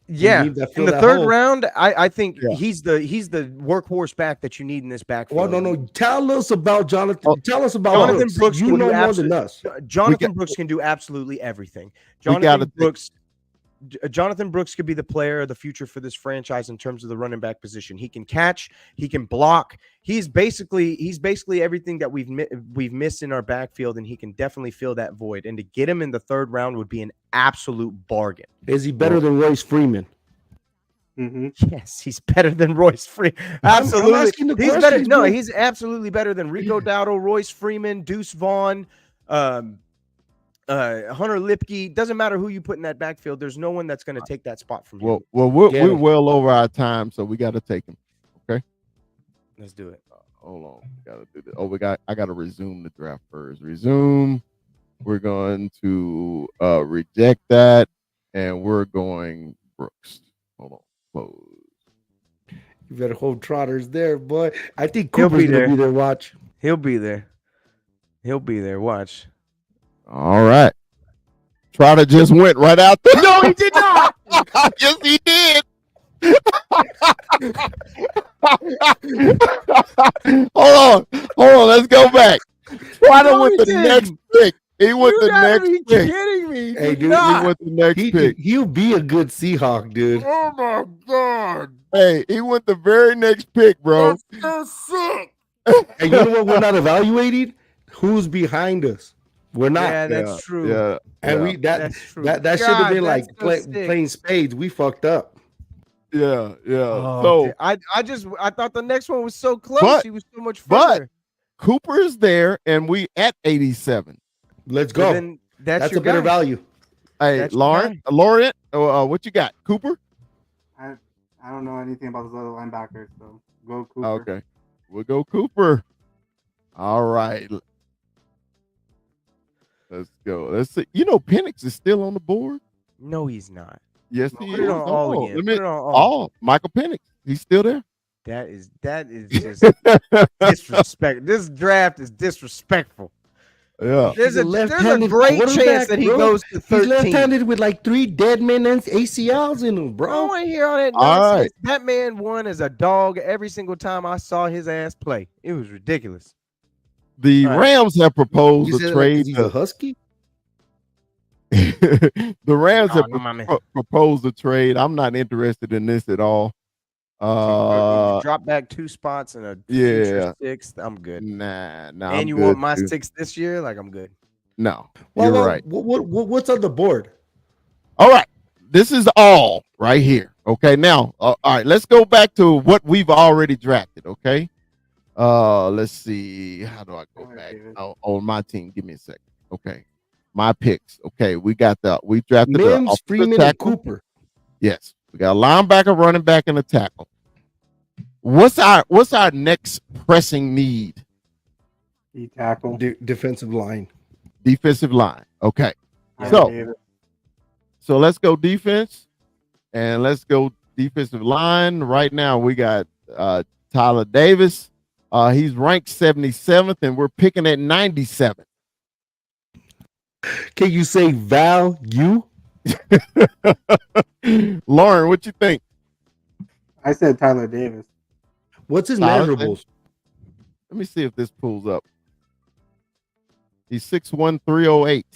Yeah, need to in fill the that 3rd hole. round, I think Yeah. he's the workhorse back that you need in this backfield. Well, no. Tell us about Jonathan. Oh, Tell us about Jonathan Brooks. Brooks You can know do more than us. Jonathan got- Brooks can do absolutely everything. We gotta Jonathan take- Brooks. Jonathan Brooks could be the player of the future for this franchise in terms of the running back position. He can catch, he can block. He's basically everything that we've missed in our backfield, and he can definitely fill that void. And to get him in the 3rd round would be an absolute bargain. Is he better than Royce Freeman? Mm-hmm. Yes, he's better than Royce Freeman. I'm Absolutely, asking the he's better. questions, No, bro. he's absolutely better than Rico Dowdle, Royce Freeman, Deuce Vaughn, Hunter Lipke. Doesn't matter who you put in that backfield. There's no one that's going to take that spot from him. Well, we're Get him. well over our time, so we got to take him. Let's do it. Hold on, we got to do this. Oh, I got to resume the draft first. Resume. We're going to reject that, and we're going Brooks. Hold on, close. You better hold Trotters there, boy. I think He'll Cooper's be gonna there. be there. Watch. He'll be there. He'll be there. Watch. All right. Trotter just went right out there. No, he did not. Yes, he did. Hold on. Let's go back. Trotter No, went he the didn't. next pick. He went You the gotta be next pick. kidding me. Hey, dude, He went the next pick. he'll be a good Seahawk, dude. Oh my God. Hey, he went the very next pick, bro. That's so sick. And you know what we're not evaluating? Who's behind us? We're not. Yeah, that's true. Yeah. And yeah. we that That's true. that should have God, been like that's so sick. playing spades. We fucked up. Yeah. Oh, So I thought the next one was so close. But- He was so much but- further. Cooper is there, and we at 87. Let's Well, go. then that's a your better guy. value. Hey, That's your Lauren, what you got? Cooper? I don't know anything about those other linebackers, so go Cooper. Okay. We'll go Cooper. All right. Let's go. Let's see. You know, Penix is still on the board. No, he's not. Yes, he Put is. it on all Oh, again. let Put me- it on all. Oh, Michael Penix. He's still there. That is just disrespect. This draft is disrespectful. Yeah. There's a left-handed great chance quarterback, that he bro. goes to He's 13. left-handed with like 3 dead men and ACLs in him, I don't bro. want to hear all that All nonsense. right. That man won as a dog every single time I saw his ass play. It was ridiculous. The All right. Rams have proposed You a said trade. like, he's a husky. The Rams have no, my man. proposed a trade. I'm not interested in this at all. Drop back 2 spots and a future yeah. 6th. I'm good. Nah. And I'm you good, want my too. 6th this year? Like I'm good. No, Well, you're right. What's on the board? All right. This is all right here. Okay. Now, all right. Let's go back to what we've already drafted. Okay. Let's see. How do I go All right, back? David. On my team. Give me a second. Okay. My picks. Okay. We drafted the Mims, offensive Freeman, and tackle. Cooper. Yes. We got a linebacker, running back, and a tackle. What's our next pressing need? Tackle. Defensive line. Defensive line. Okay. Tyler So Davis. So let's go defense and let's go defensive line. Right now we got Tyler Davis. He's ranked 77th and we're picking at 97. Can you say value? Lauren, what you think? I said Tyler Davis. What's his Tyler measurables? Let me see if this pulls up. He's 6'1", 308.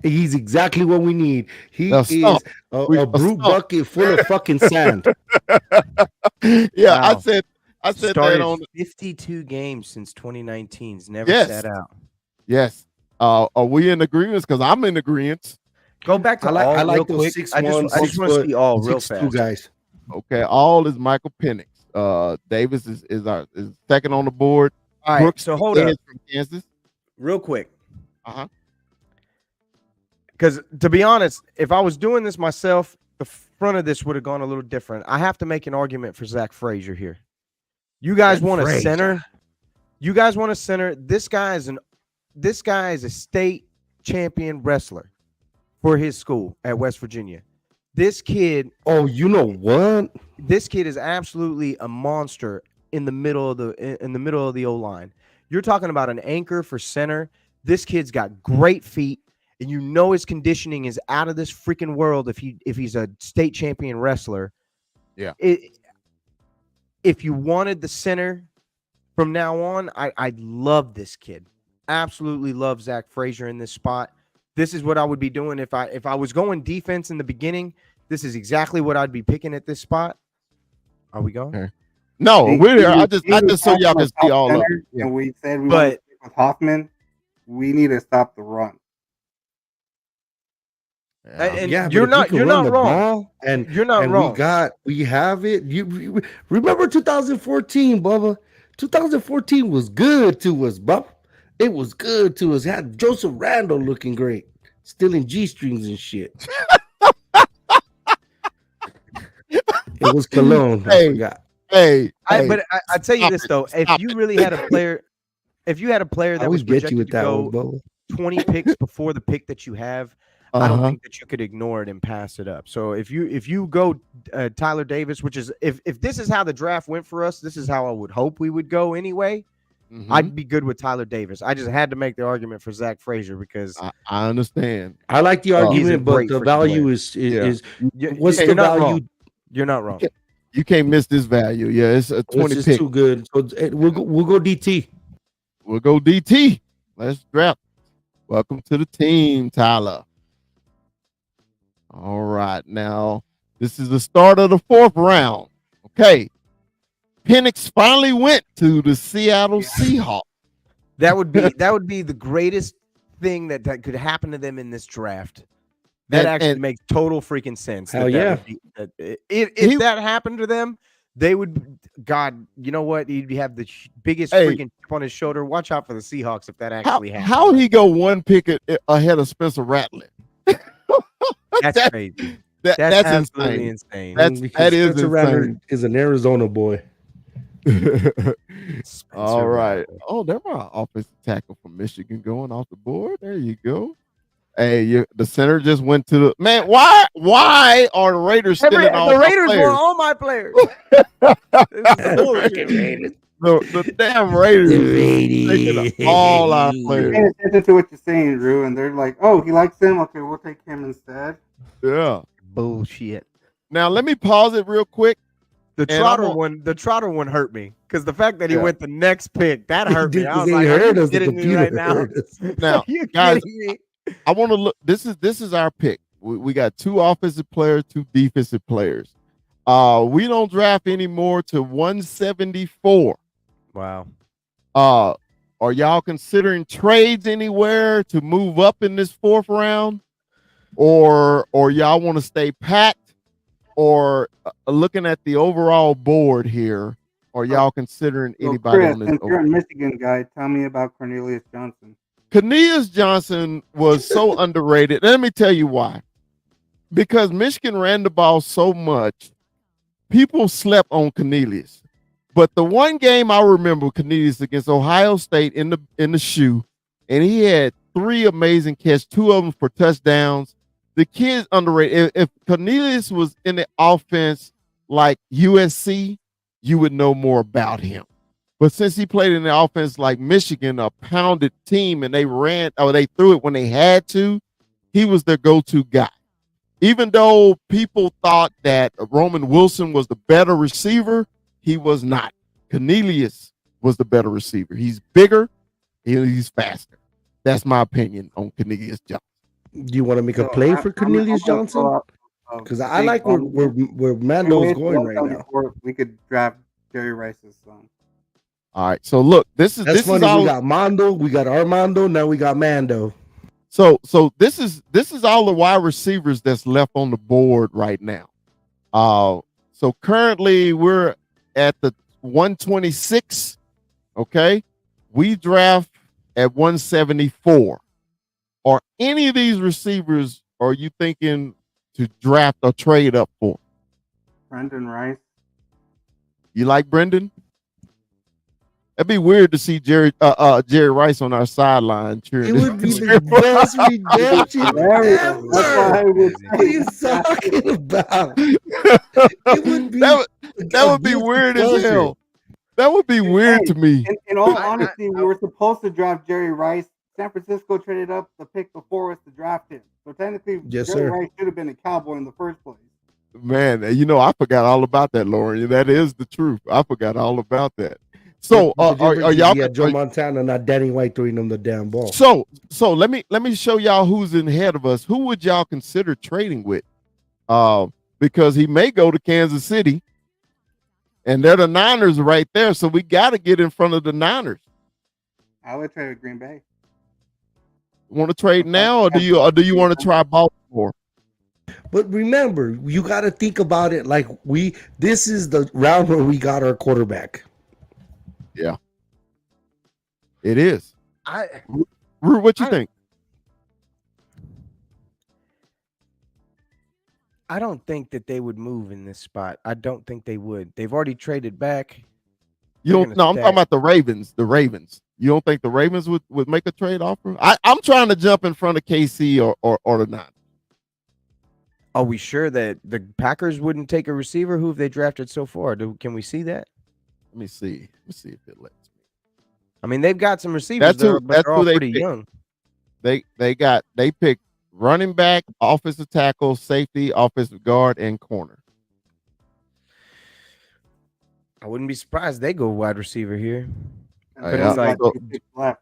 He's exactly what we need. He Now, is stop. a brute bucket full of fucking sand. Yeah, Wow. I said that Started on 52 games since 2019. He's never Yes. sat out. yes. Are we in agreement? Because I'm in agreement. Go back to I like- all I like real those quick. 6'1", I just 6 want to foot, see all real 6'2" fast. guys. Okay, all is Michael Penix. Davis is second on the board. All right, Brooks so hold up is from Kansas. real quick. Uh-huh. Because to be honest, if I was doing this myself, the front of this would have gone a little different. I have to make an argument for Zach Frazier here. You guys want a Frazier. center? You guys want a center? This guy is a state champion wrestler for his school at West Virginia. This kid Oh, you know what? is absolutely a monster in the middle of the O-line. You're talking about an anchor for center. This kid's got great feet, and you know his conditioning is out of this freaking world if he's a state champion wrestler. Yeah. If you wanted the center from now on, I love this kid. Absolutely love Zach Frazier in this spot. This is what I would be doing if I was going defense in the beginning. This is exactly what I'd be picking at this spot. Are we going? Okay. No, we're here. I just so y'all can see all of it. And we said we But- want to stick with Hoffman. We need to stop the run. And Yeah, but you're if we not can you're run not the wrong. ball and You're not and wrong. we have it. You remember 2014, Bubba? 2014 was good to us, Bubba. It was good to us. Had Joseph Randall looking great, stealing G-strings and shit. It was Cologne. I Hey, forgot. Hey, But I tell you stop this it. though, if Stop you it. really had a player, if you had a player I that was always get projected you with to that go one, Bubba. 20 picks before the pick that you have, I don't Uh-huh. think that you could ignore it and pass it up. So if you go Tyler Davis, which is if this is how the draft went for us, this is how I would hope we would go anyway. Mhm. I'd be good with Tyler Davis. I just had to make the argument for Zach Frazier because I understand. I like the he's a argument, but great the freaking value player. is You, what's you're the not value? wrong. You're not wrong. You can't miss this value. Yeah, it's a It's 20 just pick. too good. So we'll go DT. We'll go DT. Let's draft. Welcome to the team, Tyler. All right. Now, this is the start of the 4th round. Okay. Penix finally went to the Seattle Seahawks. That would be the greatest thing that could happen to them in this draft. That actually makes total freaking sense. Hell yeah. If that happened to them, they would. God, you know what? He'd have the biggest freaking chip on his shoulder. Watch out for the Seahawks if that actually happens. How he go 1 pick ahead of Spencer Rattler? That's crazy. That's absolutely insane. That is Spencer Rattler insane. is an Arizona boy. All right. Oh, there my offensive tackle from Michigan going off the board. There you go. Hey, the center just went to the man. Why are the Raiders stealing all the Raiders players? want all my players? The damn Raiders taking all our Paying players. attention to what you're saying, Drew, and they're like, "Oh, he likes him. Okay, we'll take him instead." Yeah. Bullshit. Now let me pause it real quick. The Trotter one hurt me because the fact that he went the next pick that hurt me. I was like, "Are you kidding me right now?" Now, you guys, kidding me? I want to look. This is our pick. We got 2 offensive players, 2 defensive players. We don't draft anymore to 174. Wow. Are y'all considering trades anywhere to move up in this 4th round, or y'all want to stay packed, or looking at the overall board here, are y'all considering anybody Chris, on this? since you're a Michigan guy, tell me about Cornelius Johnson. Cornelius Johnson was so underrated. Let me tell you why. Because Michigan ran the ball so much, people slept on Cornelius. But the one game I remember Cornelius against Ohio State in the shoe, and he had 3 amazing catches, 2 of them for touchdowns. The kid's underrated. If Cornelius was in the offense like USC, you would know more about him. But since he played in the offense like Michigan, a pounded team, and they threw it when they had to, he was their go-to guy. Even though people thought that Roman Wilson was the better receiver, he was not. Cornelius was the better receiver. He's bigger, he's faster. That's my opinion on Cornelius Johnson. Do you want to make a play for Cornelius Johnson? Because I like where Mando's going right now. We could draft Jerry Rice's son. All right, so look, this funny. is all, we got Mondo, we got Armando, now we got Mando. So this is all the wide receivers that's left on the board right now. So currently we're at the 126. Okay, we draft at 174. Are any of these receivers are you thinking to draft or trade up for? Brendan Rice. You like Brendan? It'd be weird to see Jerry Rice on our sideline cheering. It would be the best redemption ever. What are you talking about? It would be that would be weird as hell. That would be weird to me. In all honesty, we were supposed to draft Jerry Rice. San Francisco traded up the pick before us to draft him. So technically, Jerry Rice should have been a Cowboy in the first place. Man, I forgot all about that, Lauren. That is the truth. I forgot all about that. So are y'all? Yeah, Joe Montana, not Danny White throwing them the damn ball. So let me show y'all who's in ahead of us. Who would y'all consider trading with? Because he may go to Kansas City, and they're the Niners right there. So we got to get in front of the Niners. I would trade with Green Bay. Want to trade now, or do you want to try Baltimore? But remember, you got to think about it like this is the round where we got our quarterback. Yeah, it is. What you think? I don't think that they would move in this spot. I don't think they would. They've already traded back. No, I'm talking about the Ravens. The Ravens. You don't think the Ravens would make a trade offer? I'm trying to jump in front of KC or the Niners. Are we sure that the Packers wouldn't take a receiver? Who have they drafted so far? Can we see that? Let me see if it lets me. I mean, they've got some receivers there, but they're all pretty young. They picked running back, offensive tackle, safety, offensive guard, and corner. I wouldn't be surprised they go wide receiver here.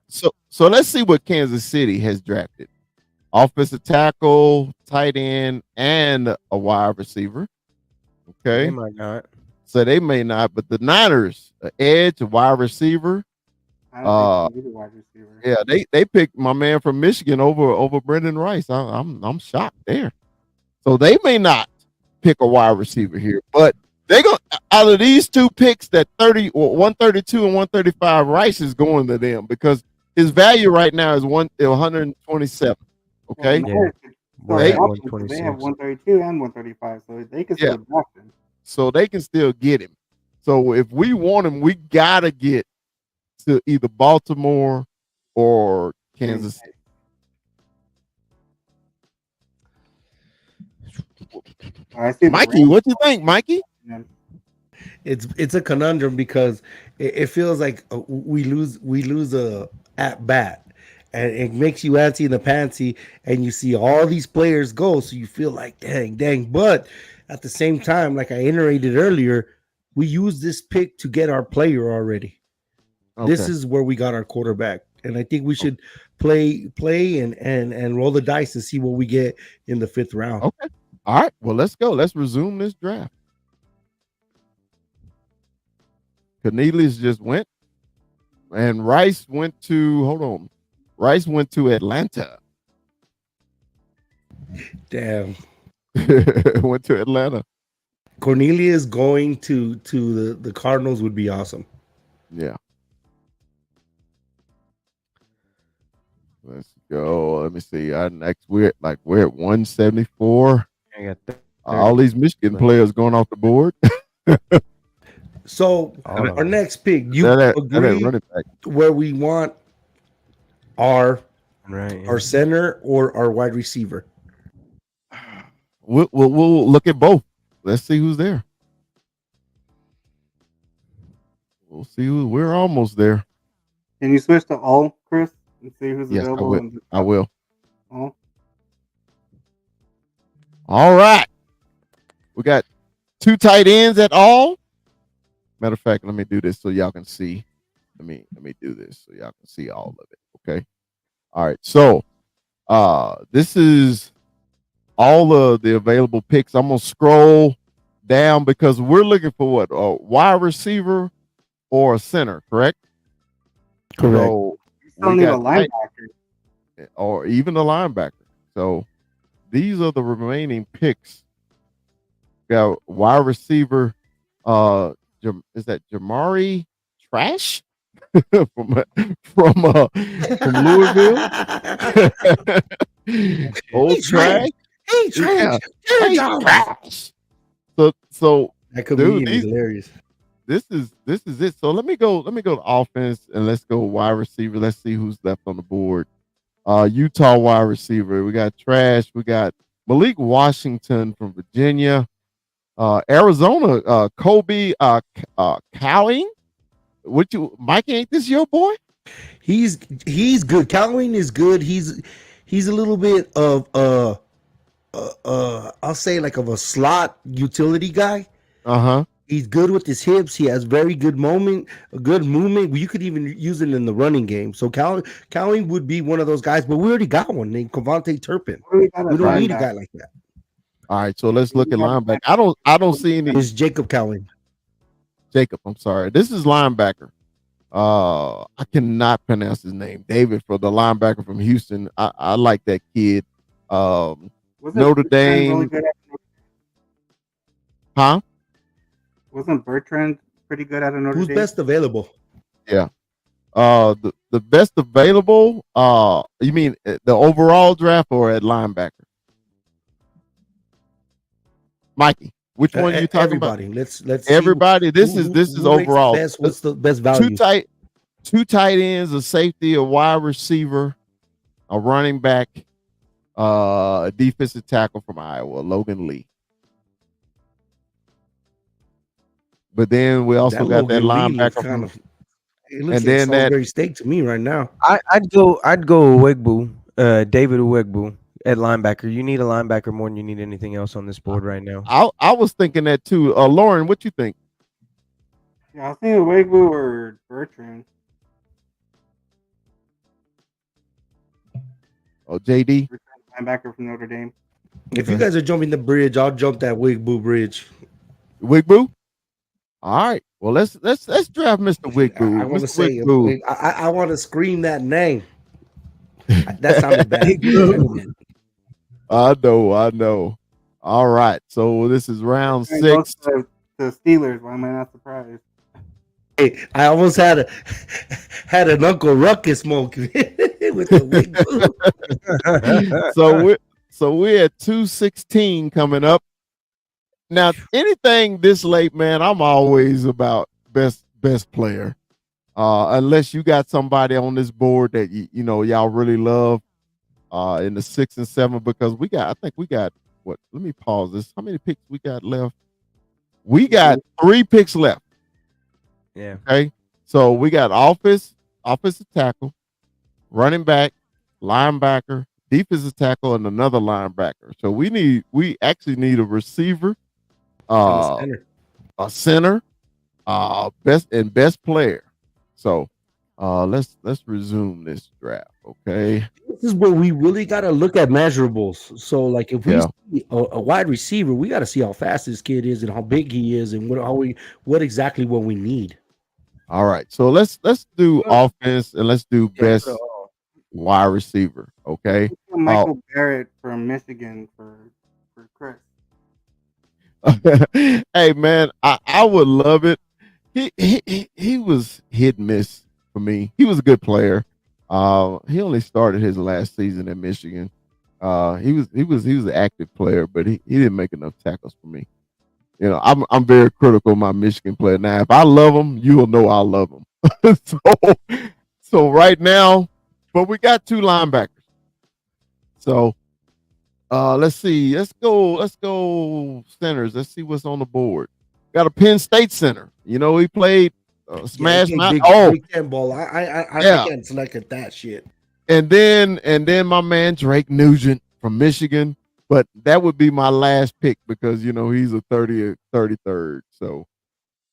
So let's see what Kansas City has drafted. Offensive tackle, tight end, and a wide receiver. Okay. They might not. So they may not, but the Niners, an edge, a wide receiver. I don't think they need a wide receiver. Yeah, they picked my man from Michigan over Brendan Rice. I'm shocked there. So they may not pick a wide receiver here, but they go out of these two picks that 132 and 135, Rice is going to them because his value right now is 127. Okay. Well, they have 132 and 135, so they can still draft him. So they can still get him. So if we want him, we gotta get to either Baltimore or Kansas City. Mikey, what do you think, Mikey? It's a conundrum because it feels like we lose a at bat, and it makes you antsy in the pantsy, and you see all these players go, so you feel like dang. But at the same time, like I iterated earlier, we use this pick to get our player already. Okay. This is where we got our quarterback, and I think we should play and roll the dice to see what we get in the 5th round. Okay. All right. Well, let's go. Let's resume this draft. Cornelius just went, and Rice went to. Rice went to Atlanta. Damn. Went to Atlanta. Cornelius going to the Cardinals would be awesome. Yeah. Let's go. Let me see. We're at 174. All these Michigan players going off the board. So our next pick, you agree where we want our center or our wide receiver? We'll look at both. Let's see who's there. We'll see we're almost there. Can you switch to all, Chris, and see who's available? I will. Oh. All right. We got 2 tight ends at all. Matter of fact, let me do this so y'all can see. Let me do this so y'all can see all of it. Okay. All right. So this is all of the available picks. I'm gonna scroll down because we're looking for what? A wide receiver or a center, correct? Correct. So you still need a linebacker. Or even a linebacker. So these are the remaining picks. We got wide receiver. Is that Jamari Trash from Louisville? Old Trash. Hey, Trash. Trash. So that could be hilarious. This is it. So let me go to offense and let's go wide receiver. Let's see who's left on the board. Utah wide receiver. We got Trash. We got Malik Washington from Virginia. Arizona, Kobe Cowing. Mike, ain't this your boy? He's good. Cowing is good. He's a little bit of I'll say like of a slot utility guy. He's good with his hips. He has very good movement. You could even use it in the running game. So Cowing would be one of those guys, but we already got one named Cavante Turpin. We don't need a guy like that. All right, so let's look at linebacker. I don't see any. It's Jacob Cowing. Jacob, I'm sorry. This is linebacker. I cannot pronounce his name. David, for the linebacker from Houston. I like that kid. Notre Dame. Huh? Wasn't Bertrand pretty good at Notre Dame? Who's best available? Yeah. The best available. You mean the overall draft or at linebacker? Mikey, which one are you talking about? Let's everybody. This is overall. What's the best value? Two tight ends, a safety, a wide receiver, a running back, a defensive tackle from Iowa, Logan Lee. But then we also got that linebacker It looks And like then that Salisbury steak to me right now. I'd go Uwegbu, David Uwegbu at linebacker. You need a linebacker more than you need anything else on this board right now. I was thinking that too. Lauren, what you think? Yeah, I was thinking Wigbu or Bertrand. Oh, JD. Linebacker from Notre Dame. If you guys are jumping the bridge, I'll jump that Wigbu bridge. Wigbu? All right. Well, let's draft Mr. Wigbu. I want to Mr. say, Wigbu. I want to scream that name. That sounded bad. I know. All right. So this is round And goes 6. to the Steelers. Why am I not surprised? Hey, I almost had an Uncle Ruckus smoke with the Wigbu. so we're at 216 coming up. Now, anything this late, man, I'm always about best player. Unless you got somebody on this board that you know y'all really love in the 6 and 7, because I think we got what? Let me pause this. How many picks we got left? We got 3 picks left. Yeah. Okay. So we got offensive tackle, running back, linebacker, defensive tackle, and another linebacker. So we actually need a receiver, a center, best player. So let's resume this draft. Okay. This is where we really got to look at measurables. So, like, if we see a wide receiver, we got to see how fast this kid is and how big he is, and what exactly what we need. All right. So let's do offense and let's do best wide receiver. Okay. Michael Barrett from Michigan for Chris. Hey man, I would love it. He was hit and miss for me. He was a good player. He only started his last season at Michigan. He was an active player, but he didn't make enough tackles for me. You know, I'm very critical of my Michigan player. Now, if I love him, you will know I love him. so right now, but we got 2 linebackers. So let's see. Let's go centers. Let's see what's on the board. Got a Penn State center. You know, he played smash mouth. Big 10 ball. I can't select at that shit. And then my man Drake Nugent from Michigan. But that would be my last pick because you know he's a 33rd. So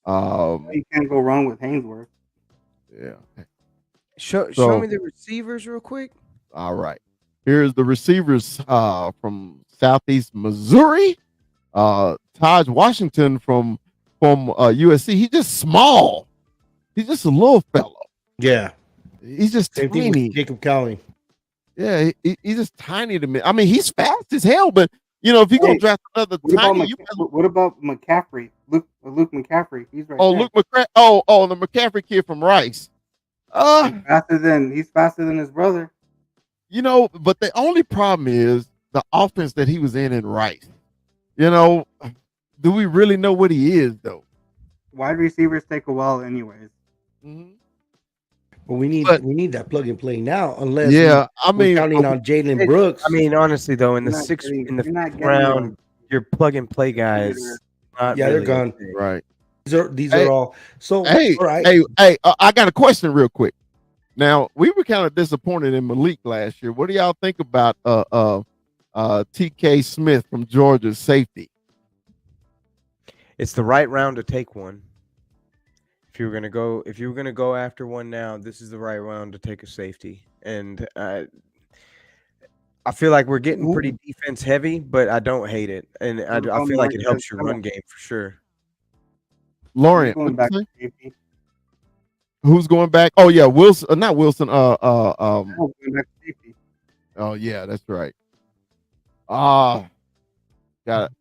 you can't go wrong with Hainsworth. Yeah. Show me the receivers real quick. All right. Here's the receivers from Southeast Missouri. Taj Washington from USC. He's just small. He's just a little fellow. Yeah. He's just Same tiny. thing with Jacob Cowley. Yeah, he's just tiny to me. I mean, he's fast as hell, but you know, if you're gonna draft another tiny, what about McCaffrey? Luke McCaffrey. He's right. Oh, there. Luke McCaffrey. The McCaffrey kid from Rice. He's faster than his brother. You know, but the only problem is the offense that he was in Rice. You know, do we really know what he is though? Wide receivers take a while, anyways. Mm-hmm. But we need that plug and play now, unless we're counting on Jalen Brooks. I mean, honestly though, in the 5th round, your plug and play guys. They're gone. Right. These are all. So hey, all right. Hey, I got a question real quick. Now we were kind of disappointed in Malik last year. What do y'all think about TK Smith from Georgia, safety? It's the right round to take one. If you were gonna go after one now, this is the right round to take a safety. And I feel like we're getting pretty defense heavy, but I don't hate it, and I feel like it helps your run game for sure. Lauren, who's going back? Oh yeah, Wilson. Not Wilson. Oh yeah, that's right. Got it.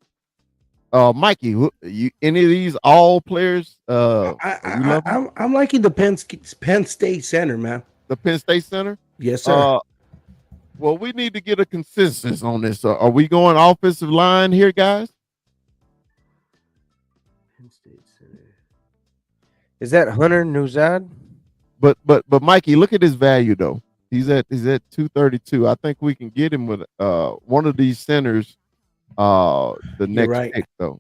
Mikey, you any of these all players? I'm liking the Penn State center, man. The Penn State center? Yes, sir. Well, we need to get a consensus on this. Are we going offensive line here, guys? Penn State center. Is that Hunter Nuzad? But Mikey, look at his value though. He's at 232. I think we can get him with one of these centers. The next pick though.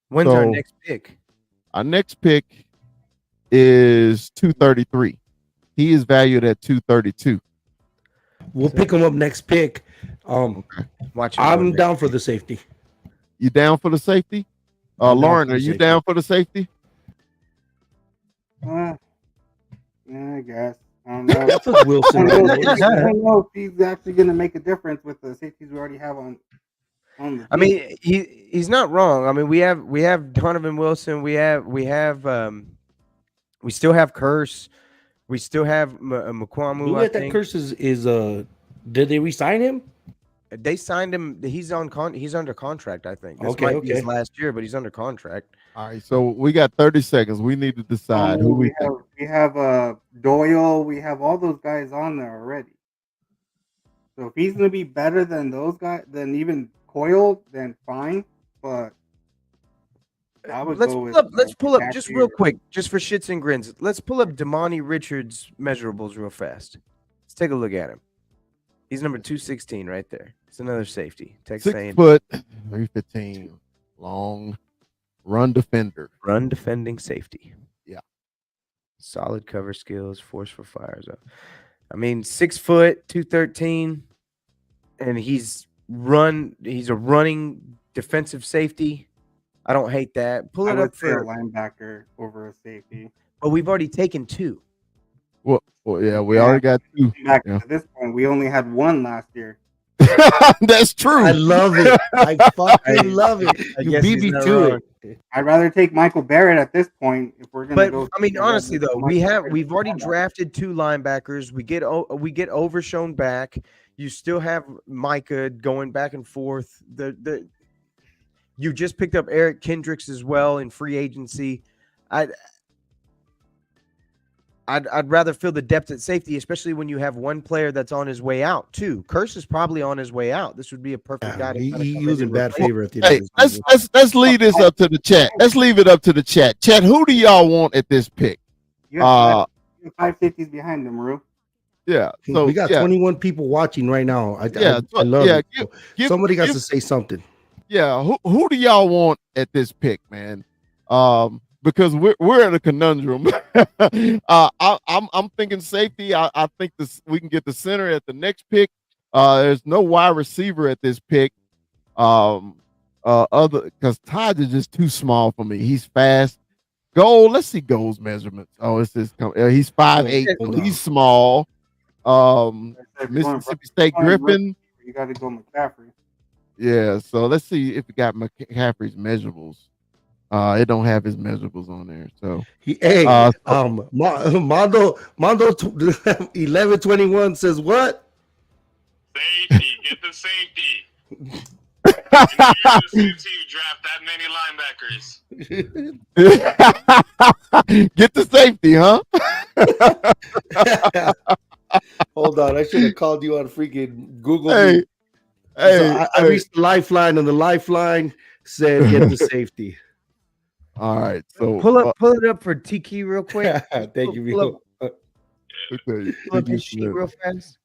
When's our next pick? Our next pick is 233. He is valued at 232. We'll pick him up next pick. Watch him I'm go down next for pick. the safety. You down for the safety? I'm down Lauren, for the are you safety. down for the safety? Yeah, I guess. I don't know. I'll put Wilson. I on don't those. know if he's actually going to make a difference with the safeties we already have on the I team. mean, he's not wrong. I mean, we have Donovan Wilson. We still have Curse. We still have Mukwamu. Who I let that think curse is did they re-sign him? they signed him. He's under contract. I think this Okay, might be his okay. last year, but he's under contract. All right, so we got 30 seconds. We need to decide who we think. We have Doyle. We have all those guys on there already. So if he's going to be better than those guys, than even Coyle, then fine. But I would Let's go pull with, up. Let's pull up just McCaffrey real or- quick, just for shits and grins. Let's pull up Damani Richards' measurables real fast. Let's take a look at him. He's number 216 right there. It's another safety. Texas 6 A&M. foot, 315, long, run defender. Run defending safety. Yeah. Solid cover skills, force for fires up. I mean, 6 foot, 213, and he's a running defensive safety. I don't hate that. Pull I it would up say a for, linebacker over a safety. but we've already taken 2. Well, yeah, we already got 2. Back Yeah. to this point, we only had one last year. That's true. I love it. I fucking love it. I You guess beat he's me not to wrong. I'd rather take Michael Barrett at this point if we're going to But go. I mean, honestly though, we've already drafted. drafted 2 linebackers. We get Overshown back. You still have Micah going back and forth. You just picked up Eric Kendricks as well in free agency. I'd rather fill the depth at safety, especially when you have one player that's on his way out too. Curse is probably on his way out. This would be a perfect guy. To He kinda come was in in and bad replace favor at the Hey, end of the season. let's leave this up to the chat. Let's leave it up to the chat. Chat, who do y'all want at this pick? You have five safeties behind him, Rue. Yeah. So we got 21 people watching right now. I love it. give- Somebody got give- to say something. Yeah, who do y'all want at this pick, man? Because we're in a conundrum. I'm thinking safety. I think we can get the center at the next pick. There's no wide receiver at this pick. Other because Todd is just too small for me. He's fast. Goal. Let's see Goal's measurements. Oh, it's this. He's 5'8". He's small. Mississippi State Griffin. You got to go McCaffrey. Yeah, so let's see if we got McCaffrey's measurables. It don't have his measurables on there. So Mondo 1121 says what? Safety, get the safety. You draft that many linebackers. Get the safety, huh? Hold on, I should have called you on freaking Google. Hey, So I reached the lifeline, and the lifeline said get the safety. All right, so pull it up for Tiki real quick. Thank you. Pull Okay, up his sheet real fast.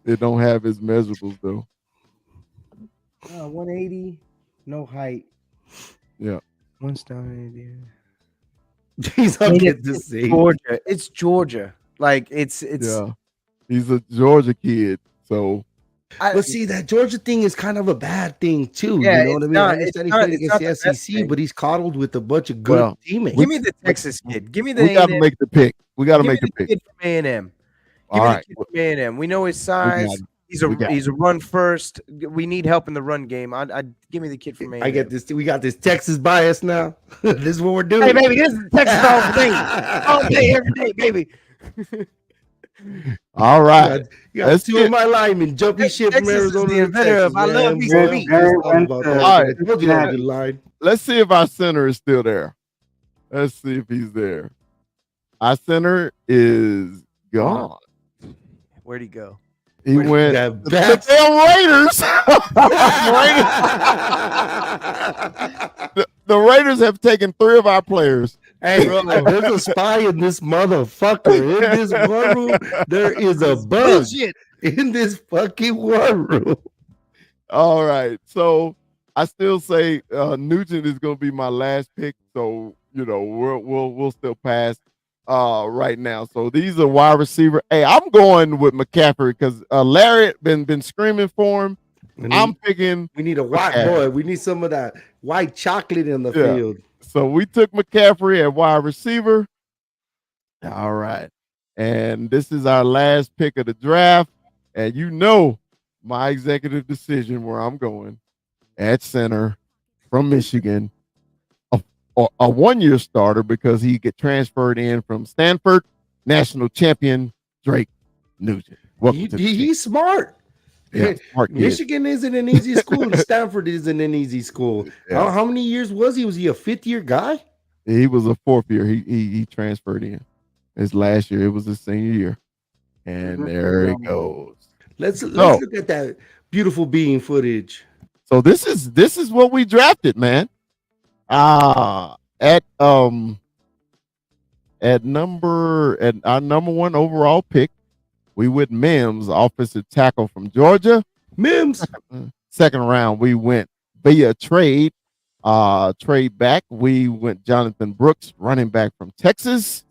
it don't have his measurables though. 180, no height. Yeah. 1 star. He's not get the safety. Georgia. It's Georgia. Like it's Yeah, he's a Georgia kid, so. But see, that Georgia thing is kind of a bad thing too. Yeah, You know what I it's mean? not- I it's understand he not- played it's against not the the best SEC, thing. but he's coddled with a bunch of good teammates. Give me the Texas kid. Give me the We got to A&M. make the pick. We got to Give make me the the pick. kid from A&M. All Give me right. the kid from A&M. We know his size. him. He's We got a run first. We need help in the run game. I give me the kid from A&M. I get this. We got this Texas bias now. This is what we're doing. Hey baby, this is Texas all day, all day, every day, baby. All right. You got two of my linemen, jumpy shit from Texas is Arizona. the to inventor of Texas, I love man. me Boy, some meat. let's talk about that. All right. I told you that was a good line. Let's see if our center is still there. Let's see if he's there. Our center is gone. Where'd he go? He went That the damn Raiders. The Raiders have taken 3 of our players. Hey, there's a spy in this motherfucker. In this war room, there is a bug. Bullshit. In this fucking war room. All right. So I still say Nugent is going to be my last pick. So, we'll still pass. right now. So these are wide receiver. Hey, I'm going with McCaffrey because Larry been screaming for him. I'm picking. We need a white McCaffrey. boy. We need some of that white chocolate in the Yeah. field. So we took McCaffrey at wide receiver. All right. And this is our last pick of the draft. And you know my executive decision where I'm going at center from Michigan, a 1-year starter because he get transferred in from Stanford, national champion Drake Nugent. He's smart. Yeah, smart kid. Michigan isn't an easy school, and Stanford isn't an easy school. Yeah. How many years was he? Was he a fifth-year guy? He was a 4th year. He transferred in. His last year, it was his senior year. And there it goes. Let's look at that beautiful being footage. So this is what we drafted, man. At our number 1 overall pick, we went Mims, offensive tackle from Georgia. Mims. Second round, we went via trade. Trade back, we went Jonathan Brooks, running back from Texas.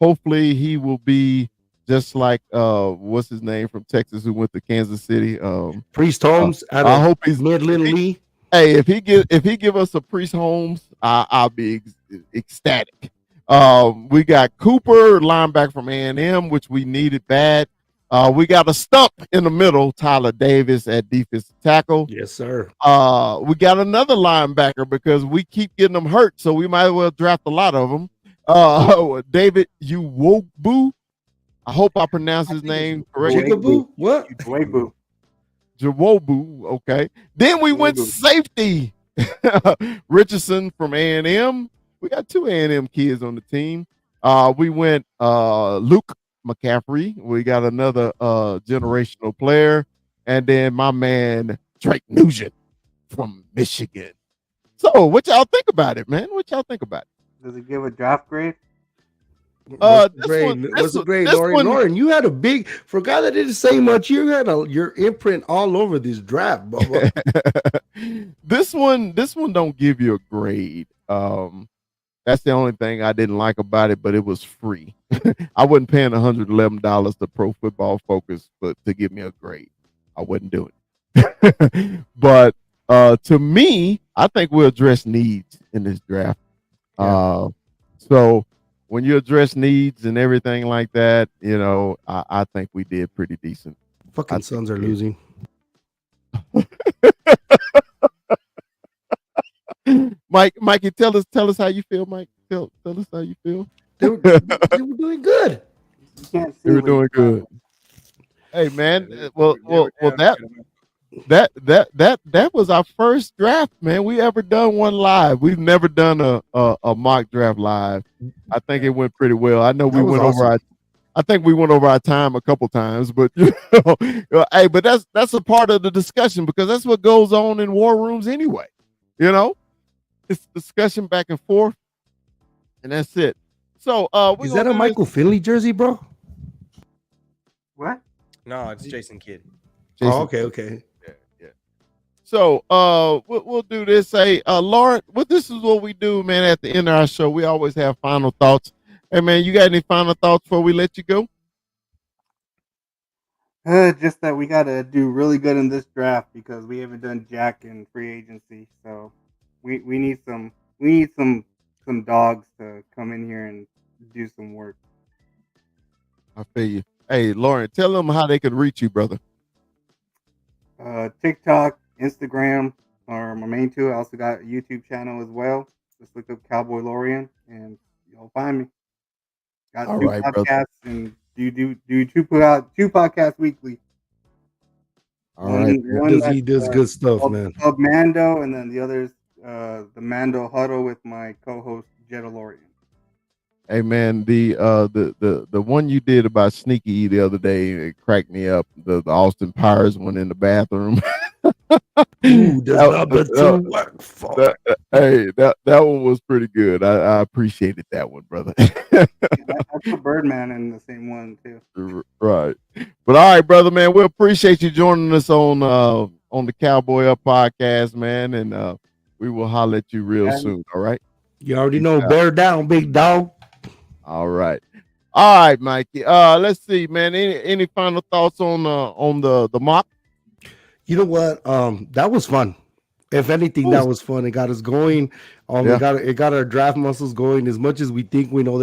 Hopefully he will be just like what's his name from Texas who went to Kansas City. Priest Holmes. I hope he's Midland Lee. Hey, if he give us a Priest Holmes, I'll be ecstatic. We got Cooper, linebacker from A&M, which we needed bad. We got a stump in the middle, Tyler Davis at defensive tackle. Yes, sir. We got another linebacker because we keep getting them hurt, so we might as well draft a lot of them. David Uwobu. I hope I pronounced his name correctly. Jigaboo? What? Jawobu. Okay. Then we went safety. Richardson from A&M. We got 2 A&M kids on the team. We went Luke McCaffrey. We got another generational player. And then my man Drake Nugent from Michigan. So what y'all think about it, man? What y'all think about it? Does it give a draft grade? What's the grade, Lauren? Lauren, you had a big, for a guy that didn't say much, you had your imprint all over this draft, Bubba. This one don't give you a grade. That's the only thing I didn't like about it, but it was free. I wasn't paying $111 to Pro Football Focus to give me a grade. I wouldn't do it. But to me, I think we'll address needs in this draft. Yeah. So when you address needs and everything like that, you know, I think we did pretty decent. Fucking Suns are losing. Mikey, tell us how you feel, Mike. Tell us how you feel. They were doing good. They were doing good. Hey man, well that was our first draft, man. We ever done one live. We've never done a mock draft live. I think it went pretty well. I know we went over our time a couple times, but hey, but that's a part of the discussion because that's what goes on in war rooms anyway. You know, it's discussion back and forth, and that's it. So, is that a Michael Finley jersey, bro? What? No, it's Jason Kidd. Oh, okay. Yeah. So, we'll do this. Hey, Lauren, this is what we do, man. At the end of our show, we always have final thoughts. Hey, man, you got any final thoughts before we let you go? Just that we got to do really good in this draft because we haven't done jack in free agency. So we need some dogs to come in here and do some work. I feel you. Hey, Lauren, tell them how they can reach you, brother. TikTok, Instagram are my main two. I also got a YouTube channel as well. Just look up Cowboy Lorian and you'll find me. Got All 2 right, podcasts brother. and put out 2 podcasts weekly. All right. He does good stuff, man. Club Mando, and then the others, the Mando Huddle with my co-host Jetta Lorian. Hey man, the one you did about Sneaky E the other day, it cracked me up. The Austin Powers one in the bathroom. Ooh, that one was pretty good. I appreciated that one, brother. I put Birdman in the same one too. Right. But all right, brother, man, we appreciate you joining us on the Cowboy Up podcast, man, and we will holler at you real soon. All right. You already know, bear down, big dog. All right. All right, Mikey. Let's see, man. Any final thoughts on the mock? You know what? That was fun. If anything, that was fun. It got us going. Yeah. It got our draft muscles going. As much as we think we know,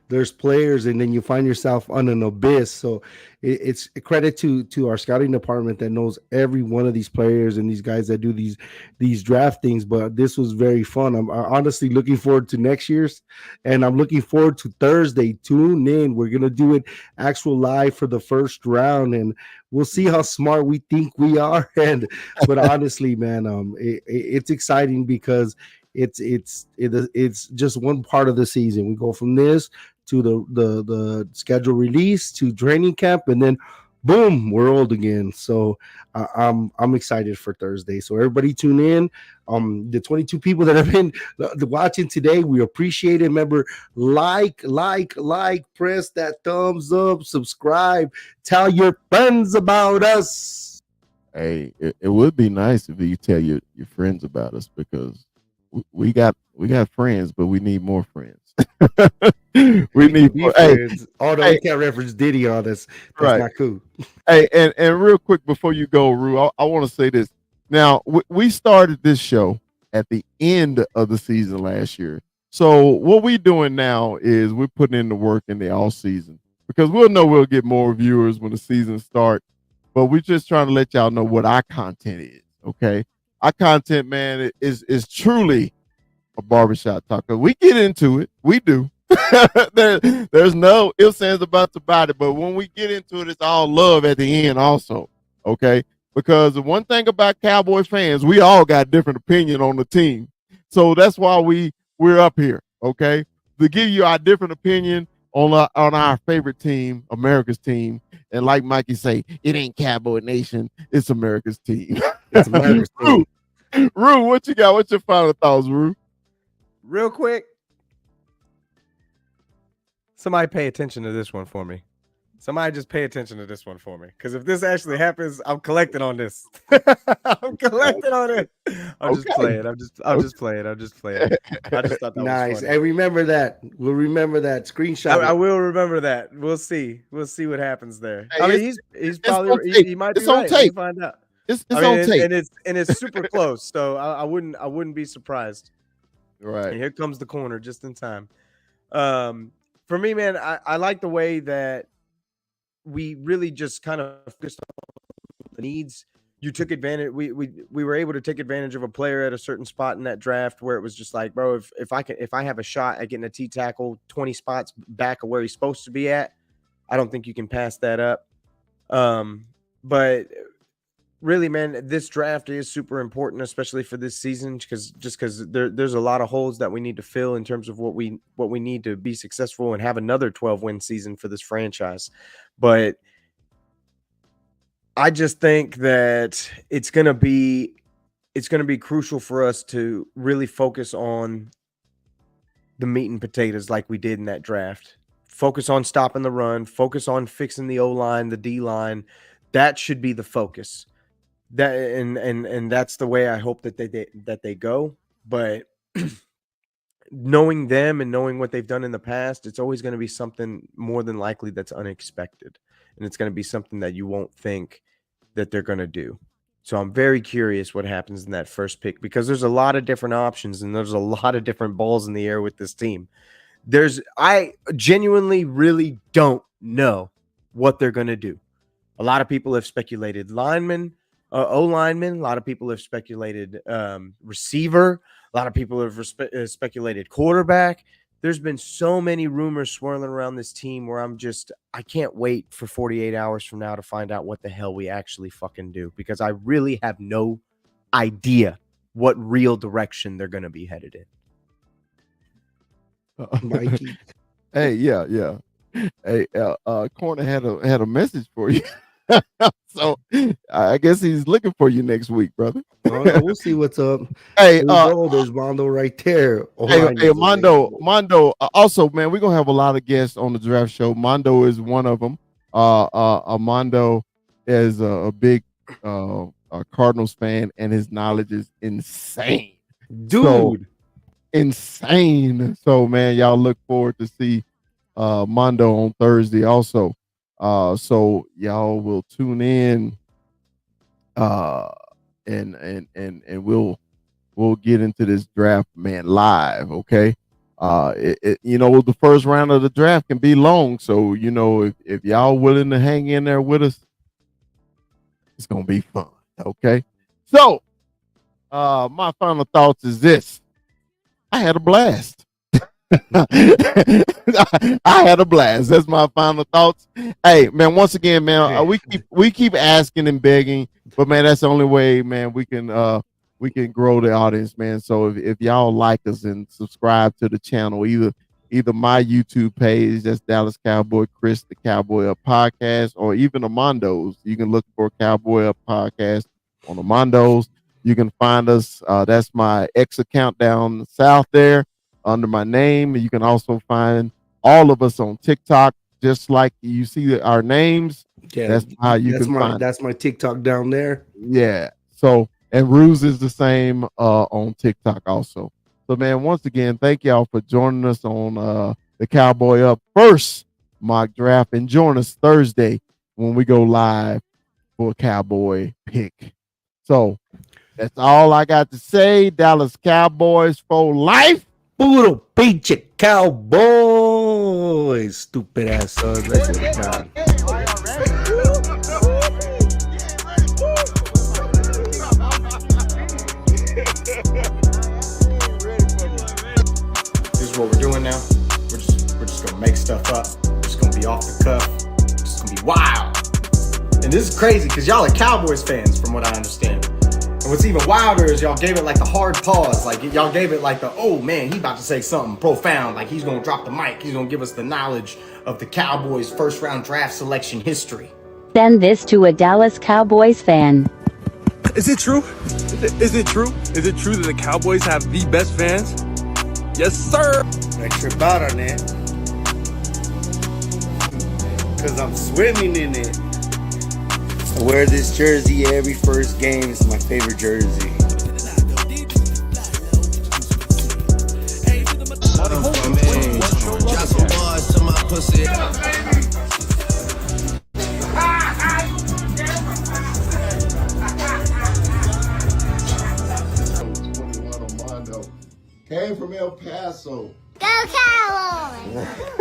there's players, and then you find yourself on an abyss. So it's a credit to our scouting department that knows every one of these players and these guys that do these draft things. But this was very fun. I'm honestly looking forward to next year's, and I'm looking forward to Thursday. Tune in. We're gonna do it actual live for the first round, and we'll see how smart we think we are. And but honestly, man, it's exciting because it's just one part of the season. We go from this to the schedule release to training camp, and then boom, we're old again. So I'm excited for Thursday. So everybody tune in. The 22 people that have been watching today, we appreciate it. Remember, like, press that thumbs up, subscribe, tell your friends about us. Hey, it would be nice if you tell your friends about us, because we got friends, but we need more friends. we need more. Friends. Although we can't reference Diddy on this. That's not cool. Hey, and real quick before you go, Rue, I want to say this. Now, we started this show at the end of the season last year. So what we're doing now is we're putting in the work in the off season, because we'll know we'll get more viewers when the season starts. But we're just trying to let y'all know what our content is. Okay, our content, man, is truly a barbershop talk. We get into it, we do. There's no ifs, ands, about it. But when we get into it, it's all love at the end, also. Okay, because the one thing about Cowboy fans, we all got different opinion on the team. So that's why we're up here. Okay, to give you our different opinion on our favorite team, America's team. And like Mikey say, it ain't Cowboy Nation, it's America's team. It's America's team. Rue, what you got? What's your final thoughts, Rue? Real quick, somebody pay attention to this one for me. Somebody just pay attention to this one for me. Because if this actually happens, I'm collecting on this. I'm collecting on it. I'm just playing. I'm just playing. I just thought that nice. was funny. And remember that. We'll remember that screenshot. I will remember that. We'll see. We'll see what happens there. Hey, I mean, he's probably he might be it's on right. tape. We'll find out. It's on tape. And it's super close. So I wouldn't be surprised. Right. And here comes the corner just in time. For me, man, I like the way that we really just kind of focused on the needs. You took advantage. We were able to take advantage of a player at a certain spot in that draft where it was just like, bro, if I have a shot at getting a T tackle 20 spots back of where he's supposed to be at, I don't think you can pass that up. But really, man, this draft is super important, especially for this season, because there's a lot of holes that we need to fill in terms of what we need to be successful and have another 12-win season for this franchise. But I just think that it's gonna be crucial for us to really focus on the meat and potatoes like we did in that draft. Focus on stopping the run, focus on fixing the O-line, the D-line. That should be the focus. That and that's the way I hope that they go. But knowing them and knowing what they've done in the past, it's always going to be something more than likely that's unexpected, and it's going to be something that you won't think that they're going to do. So I'm very curious what happens in that first pick, because there's a lot of different options and there's a lot of different balls in the air with this team. I genuinely really don't know what they're going to do. A lot of people have speculated linemen, O-linemen. A lot of people have speculated receiver. A lot of people have speculated quarterback. There's been so many rumors swirling around this team where I can't wait for 48 hours from now to find out what the hell we actually fucking do, because I really have no idea what real direction they're going to be headed in. Mikey. Hey, yeah. Hey, Corner had a message for you. So I guess he's looking for you next week, brother. We'll see what's up. Hey, there's Mondo right there. Hey, Mondo. Also, man, we're gonna have a lot of guests on the draft show. Mondo is one of them. Mondo is a big Cardinals fan, and his knowledge is insane, dude. Insane. So, man, y'all look forward to see Mondo on Thursday also. So y'all will tune in and we'll get into this draft, man, live. Okay. The first round of the draft can be long. So, if y'all willing to hang in there with us, it's gonna be fun. Okay. So my final thoughts is this. I had a blast. I had a blast. That's my final thoughts. Hey, man, once again, man, we keep asking and begging, but man, that's the only way, man, we can grow the audience, man. So if y'all like us and subscribe to the channel, either my YouTube page, that's Dallas Cowboy Chris, the Cowboy Up Podcast, or even the Mondos. You can look for Cowboy Up Podcast on the Mondos. You can find us. That's my X account down south there under my name. You can also find all of us on TikTok, just like you see our names. Yeah, that's how you can find. That's my TikTok down there. Yeah. So, and Ruse is the same on TikTok also. So, man, once again, thank y'all for joining us on the Cowboy Up first mock draft, and join us Thursday when we go live for a Cowboy pick. So, that's all I got to say. Dallas Cowboys for life. Puro pinche Cowboys. Stupid ass son. Let's get it done. This is what we're doing now. We're just gonna make stuff up. It's gonna be off the cuff. It's gonna be wild. And this is crazy because y'all are Cowboys fans, from what I understand. And what's even wilder is y'all gave it like the hard pause. Like y'all gave it like the, oh man, he about to say something profound. Like he's gonna drop the mic. He's gonna give us the knowledge of the Cowboys' first round draft selection history. Send this to a Dallas Cowboys fan. Is it true? Is it true? Is it true that the Cowboys have the best fans? Yes, sir. I trip out on it. Because I'm swimming in it. I wear this jersey every first game. It's my favorite jersey. Came from El Paso. Go Cowboys!